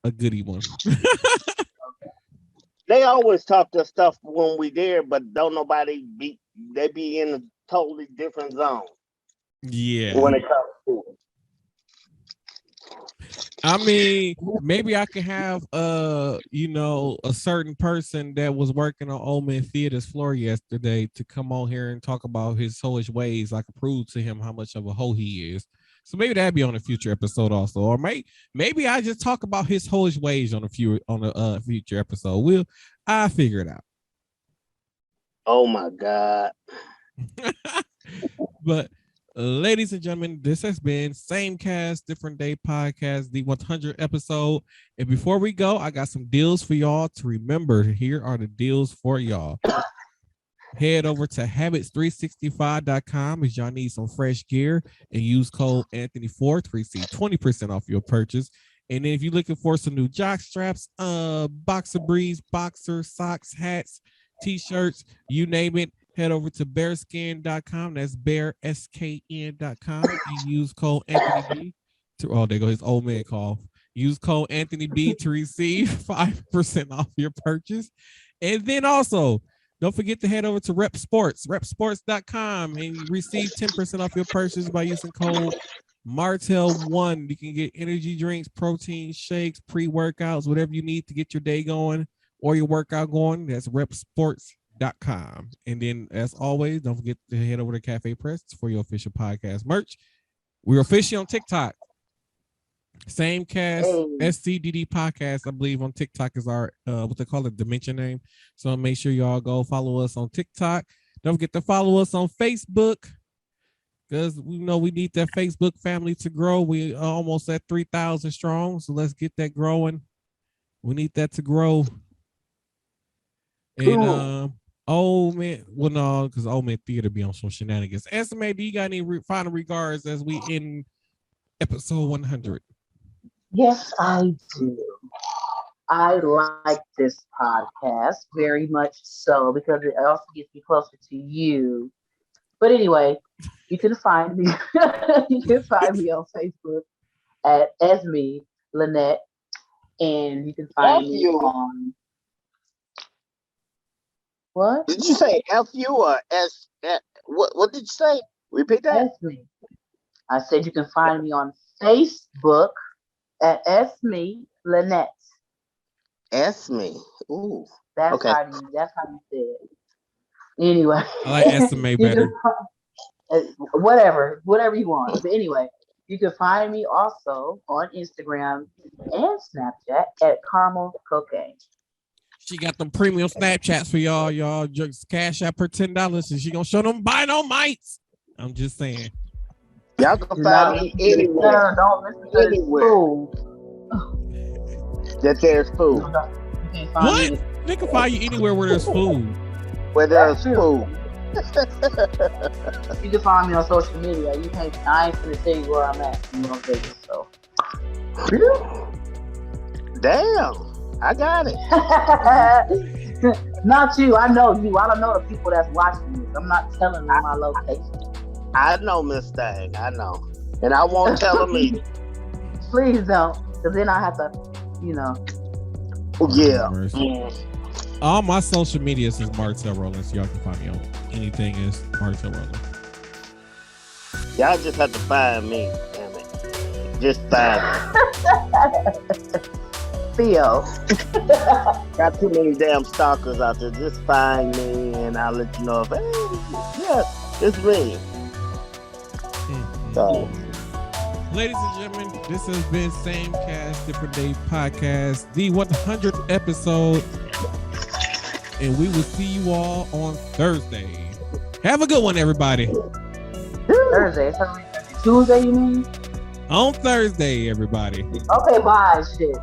S1: a goody one.
S3: They always talk their stuff when we there, but don't nobody be. They be in a totally different zone
S1: Yeah.
S3: when it comes to it.
S1: I mean, maybe I could have a certain person that was working on Old Man Theater's floor yesterday to come on here and talk about his hoish ways. I could prove to him how much of a hoe he is. So maybe that'd be on a future episode also. Or maybe I just talk about his hoish ways on a future episode. I'll figure it out.
S3: Oh my God.
S1: But ladies and gentlemen, this has been Same Cast, Different Day Podcast, the 100th episode. And before we go, I got some deals for y'all to remember. Here are the deals for y'all. Head over to habits365.com if y'all need some fresh gear and use code Anthony4 to receive 20% off your purchase. And then if you're looking for some new jock straps, boxer briefs, boxer socks, hats, t-shirts, you name it, head over to bearskin.com. That's bearskn.com and use code AnthonyB there goes his old man call. Use code AnthonyB to receive 5% off your purchase. And then also, don't forget to head over to REPP Sports, repsports.com, and receive 10% off your purchase by using code Martel1. You can get energy drinks, protein shakes, pre-workouts, whatever you need to get your day going or your workout going. That's repsports.com. And then, as always, don't forget to head over to Cafe Press for your official podcast merch. We're officially on TikTok. Same cast, SCDD podcast, I believe on TikTok is our what they call it, dimension name. So make sure y'all go follow us on TikTok. Don't forget to follow us on Facebook, because we know we need that Facebook family to grow. We are almost at 3,000 strong, so let's get that growing. We need that to grow. And oh man, well no, because old man theater be on some shenanigans. SMA, do you got any final regards as we in episode 100?
S2: Yes, I do. I like this podcast very much so because it also gets me closer to you. But anyway, you can find me. You can find me on Facebook at Esme Lynette, and you can find me on what?
S3: Did you say FU or S? What did you say? Repeat that.
S2: Esme. I said you can find me on Facebook at Esme Lynette.
S3: Esme. Ooh.
S2: That's
S3: Okay.
S2: how you say it. Anyway.
S1: I like SMA better.
S2: Whatever you want. But anyway, You can find me also on Instagram and Snapchat at Caramel Cocaine.
S1: She got them premium Snapchats for y'all. Y'all just cash out her $10 and she gonna show them mites. I'm just saying.
S3: Y'all can find me anywhere.
S2: Don't listen to this fool.
S3: That there's food.
S1: What? They can find you anywhere where there's food.
S3: Where there's food.
S2: You can find me on social media. I ain't gonna tell you where I'm at in Vegas. So.
S3: Damn. I got it.
S2: Not you. I know you. I don't know the people that's watching this. I'm not telling them my location.
S3: I know, Miss Thang. I know. And I won't tell them either.
S2: Please don't. Because then I have to,
S3: Yeah.
S1: All my social medias is Martell Rollins. So y'all can find me on anything is Martell Rollins.
S3: Y'all just have to find me. Damn it. Just find me.
S2: Theo.
S3: Got too many damn stalkers out there. Just find me and I'll let you know if, hey, yes, it's me. So.
S1: Ladies and gentlemen, this has been Same Cast, Different Day Podcast, the 100th episode. And we will see you all on Thursday. Have a good one, everybody.
S2: Thursday. Tuesday, you mean?
S1: On Thursday, everybody.
S2: Okay, bye, shit.